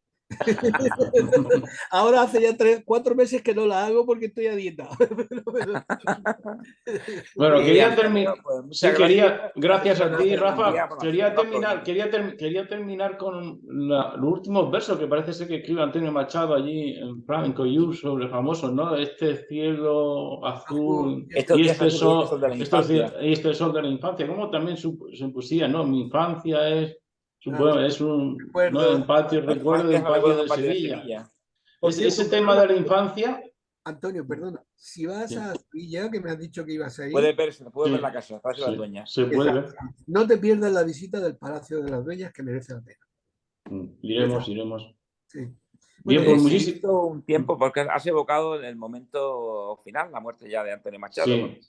Ahora hace ya 4 meses que no la hago porque estoy a dieta. Bueno, quería terminar. Pues, Sí, muchas gracias a ti, gracias Rafa. por Quería terminar con los últimos versos que parece ser que escribe Antonio Machado allí en Flamenco You sobre famosos, ¿no? Este cielo azul Estos y días azules son de la infancia. este sol de la infancia, como también su poesía, ¿no? Mi infancia es un ¿no? Recuerdo. En patio, La recuerdo infancia del es el recuerdo patio de de un patio de Sevilla. Sevilla. Por cierto, Ese tema de la infancia. Antonio, perdona. Si vas Sí. a Sevilla, que me has dicho que ibas a ir, Puede ver Sí, la casa, el Palacio de las sí, Dueñas. se puede ver. no te pierdas la visita del Palacio de las Dueñas, que merece la pena. Iremos. Sí. Bien, Bueno, pues Se muchísimo. hizo un tiempo, porque has evocado el momento final, la muerte ya de Antonio Machado. Sí,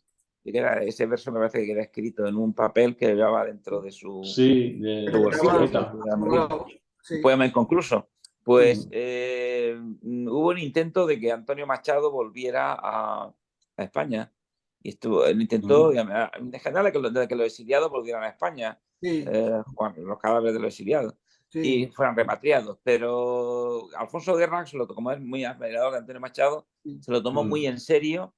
Que era, ese verso me parece que queda escrito en un papel que llevaba dentro de su de bolsillo, poeta. un poema inconcluso. Pues hubo un intento de que Antonio Machado volviera a España. Y él intentó, en general, de que los exiliados volvieran a España, Sí, los cadáveres de los exiliados, y sí, fueran repatriados. Pero Alfonso Guerra, como es muy admirador de Antonio Machado, se lo tomó muy en serio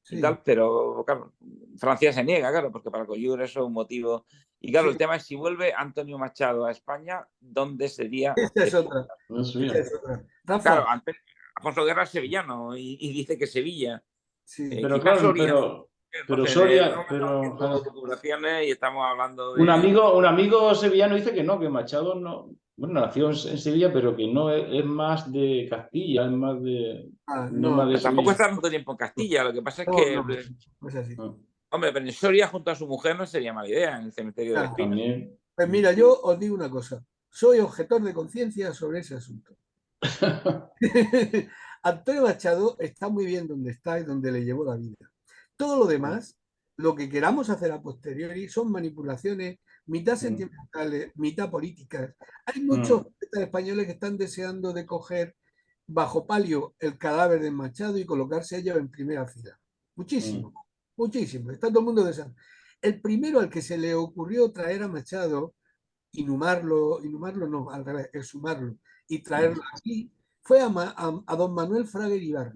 y sí, tal, pero claro, Francia se niega, claro, porque para Coyur eso es un motivo. Y claro, sí. el tema es si vuelve Antonio Machado a España, ¿dónde sería? Esta es otra. No sé Esta bien. es otra. Rafa, Claro, Alfonso Guerra es sevillano y dice que Sevilla. sí. Pero Quizás claro, Soria. pero Entonces, Soria, no me están haciendo publicaciones y estamos hablando un de. amigo sevillano dice que no, que Machado no, bueno, nació en Sevilla, pero que no es más de Castilla, es más de, no es No, más de Pero tampoco Sevilla. está tanto tiempo en Castilla. Lo que pasa es no, que, no, no es así. hombre, pero en Soria junto a su mujer no sería mala idea, en el cementerio del Ah, Espino. También. pues mira, yo os digo una cosa. Soy objetor de conciencia sobre ese asunto. Antonio Machado está muy bien donde está y donde le llevó la vida. Todo lo demás, lo que queramos hacer a posteriori, son manipulaciones, mitad sentimentales, mitad políticas. Hay muchos españoles que están deseando de coger bajo palio el cadáver de Machado y colocarse ellos en primera fila. Muchísimo, muchísimo. Está todo el mundo deseando. El primero al que se le ocurrió traer a Machado inhumarlo no, al revés, exhumarlo y traerlo aquí, fue a don Manuel Frager Ibarra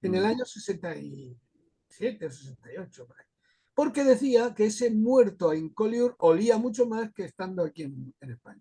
en el año 67 o 68, por ahí. Porque decía que ese muerto en Collioure olía mucho más que estando aquí en España.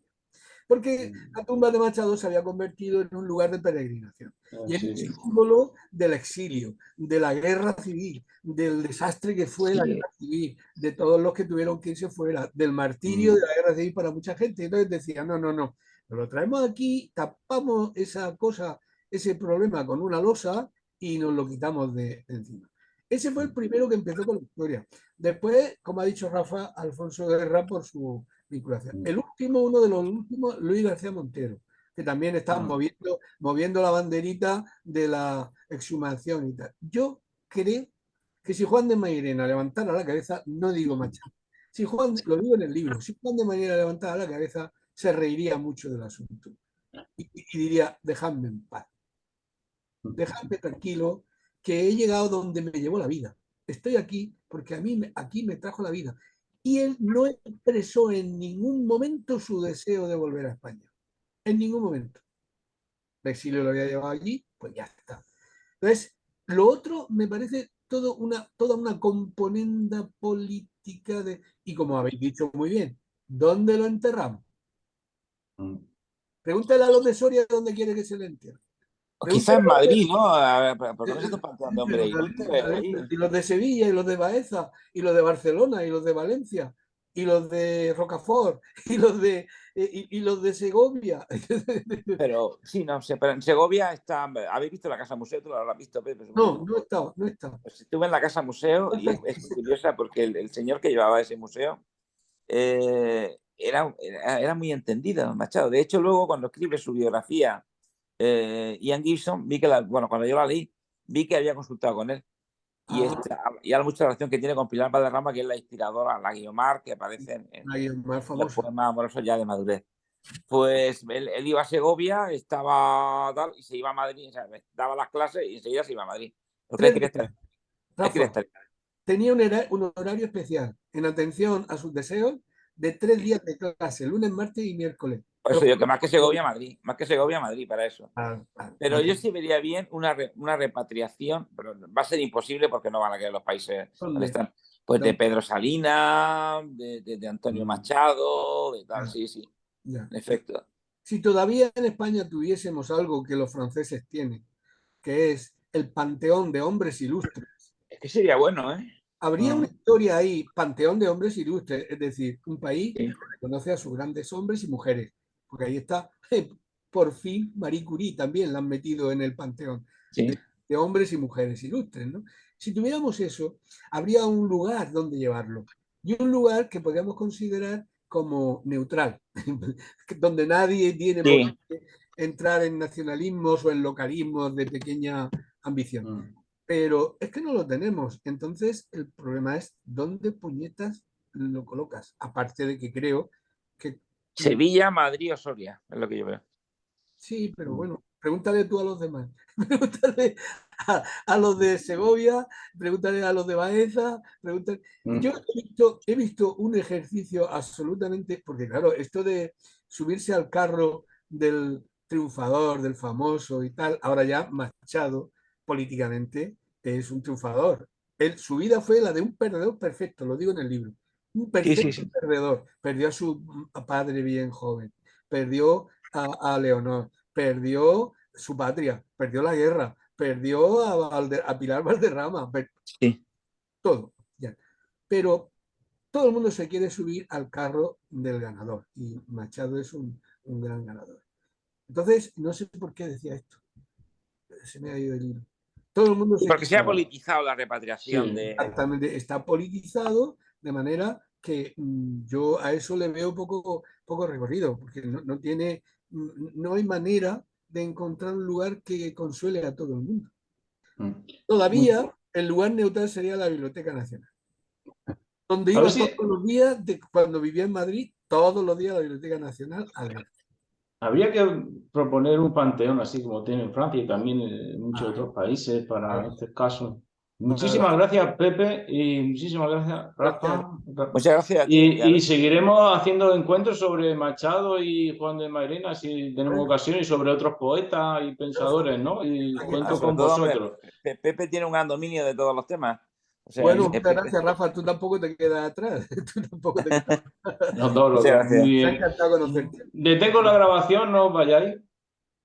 Porque la tumba de Machado se había convertido en un lugar de peregrinación. Y es un Sí. símbolo del exilio, de la guerra civil, del desastre que fue la Sí. guerra civil, de todos los que tuvieron que irse fuera, del martirio de la guerra civil para mucha gente. Entonces decía, no, nos lo traemos aquí, tapamos esa cosa, ese problema con una losa y nos lo quitamos de encima. Ese fue el primero que empezó con la historia. Después, como ha dicho Rafa, Alfonso Guerra por su vinculación. El último, uno de los últimos, Luis García Montero, que también está moviendo la banderita de la exhumación y tal. Yo creo que si Juan de Mairena levantara la cabeza, no digo Machado, si Juan, lo digo en el libro, si Juan de Mairena levantara la cabeza, se reiría mucho del asunto y diría, dejadme en paz, dejadme tranquilo, que he llegado donde me llevó la vida. Estoy aquí porque aquí me trajo la vida. Y él no expresó en ningún momento su deseo de volver a España. En ningún momento. El exilio lo había llevado allí, pues ya está. Entonces, lo otro me parece toda una componenda política y como habéis dicho muy bien, ¿dónde lo enterramos? Pregúntale a los de Soria dónde quiere que se le entierre. O quizás en Madrid, ¿no? ¿Por qué no se está planteando hombre Pero, ilustre ahí? y los de Sevilla, y los de Baeza, y los de Barcelona, y los de Valencia, y los de Rocafort, y los de Segovia. Pero sí, no sé, pero en Segovia está. ¿Habéis visto la Casa Museo? ¿Tú lo habrás visto, Pepe? No, no estaba, no estaba. Pues estuve en la Casa Museo y es muy curiosa porque el señor que llevaba ese museo era muy entendido, Machado. De hecho, luego cuando escribe su biografía, Ian Gibson, vi que, cuando yo la leí, vi que había consultado con él. Y hay mucha relación que tiene con Pilar Valderrama, que es la inspiradora, la Guiomar, que aparece en los poemas amorosos ya de madurez. Pues él iba a Segovia, estaba tal, y se iba a Madrid, o sea, daba las clases y enseguida se iba a Madrid. Porque él quería estar. Rafa, tenía un horario especial en atención a sus deseos de 3 días de clase, lunes, martes y miércoles. Por eso yo que más que Segovia, Madrid, para eso. Pero yo sí vería bien una repatriación, pero va a ser imposible porque no van a quedar los países donde están. Pues de Pedro Salinas, de Antonio Machado, de tal, sí, en efecto. Si todavía en España tuviésemos algo que los franceses tienen, que es el panteón de hombres ilustres. Es que sería bueno, ¿eh? Habría una historia ahí, panteón de hombres ilustres, es decir, un país que reconoce a sus grandes hombres y mujeres, porque ahí está, por fin, Marie Curie también la han metido en el panteón de hombres y mujeres ilustres, ¿no? Si tuviéramos eso, habría un lugar donde llevarlo, y un lugar que podríamos considerar como neutral, donde nadie tiene por qué entrar en nacionalismos o en localismos de pequeña ambición. Pero es que no lo tenemos. Entonces, el problema es dónde puñetas lo colocas. Aparte de que creo que... Sevilla, Madrid o Soria, es lo que yo veo. Sí, pero bueno, pregúntale tú a los demás. Pregúntale a los de Segovia, pregúntale a los de Baeza, pregúntale... Yo he visto un ejercicio absolutamente... Porque claro, esto de subirse al carro del triunfador, del famoso y tal, ahora ya Machado políticamente es un triunfador. Su vida fue la de un perdedor perfecto, lo digo en el libro. Un perfecto perdedor. Perdió a su padre bien joven, perdió a Leonor, perdió su patria, perdió la guerra, perdió a Pilar Valderrama, todo. Ya. Pero todo el mundo se quiere subir al carro del ganador y Machado es un gran ganador. Entonces, no sé por qué decía esto. Se me ha ido el hilo. Todo el mundo porque se ha politizado la repatriación de... Exactamente, está politizado de manera que yo a eso le veo poco recorrido, porque no hay manera de encontrar un lugar que consuele a todo el mundo. Todavía el lugar neutral sería la Biblioteca Nacional, donde iba todos los días, cuando vivía en Madrid, todos los días a la Biblioteca Nacional a leer. Habría que proponer un panteón así como tiene en Francia y también en muchos otros países para este caso. Muchísimas gracias, Pepe, y muchísimas gracias, Rafa. Muchas gracias a ti. Y seguiremos haciendo encuentros sobre Machado y Juan de Mairena si tenemos ocasión, y sobre otros poetas y pensadores, ¿no? Y cuento Sobre con todo, hombre, vosotros. Pepe tiene un gran dominio de todos los temas. O sea, Bueno, Pepe- muchas gracias, Rafa. Tú tampoco te quedas atrás. Tú tampoco te quedas atrás. Los dos, Muchas gracias. muy Me ha bien. encantado conocerte. Detengo la grabación, no os vayáis.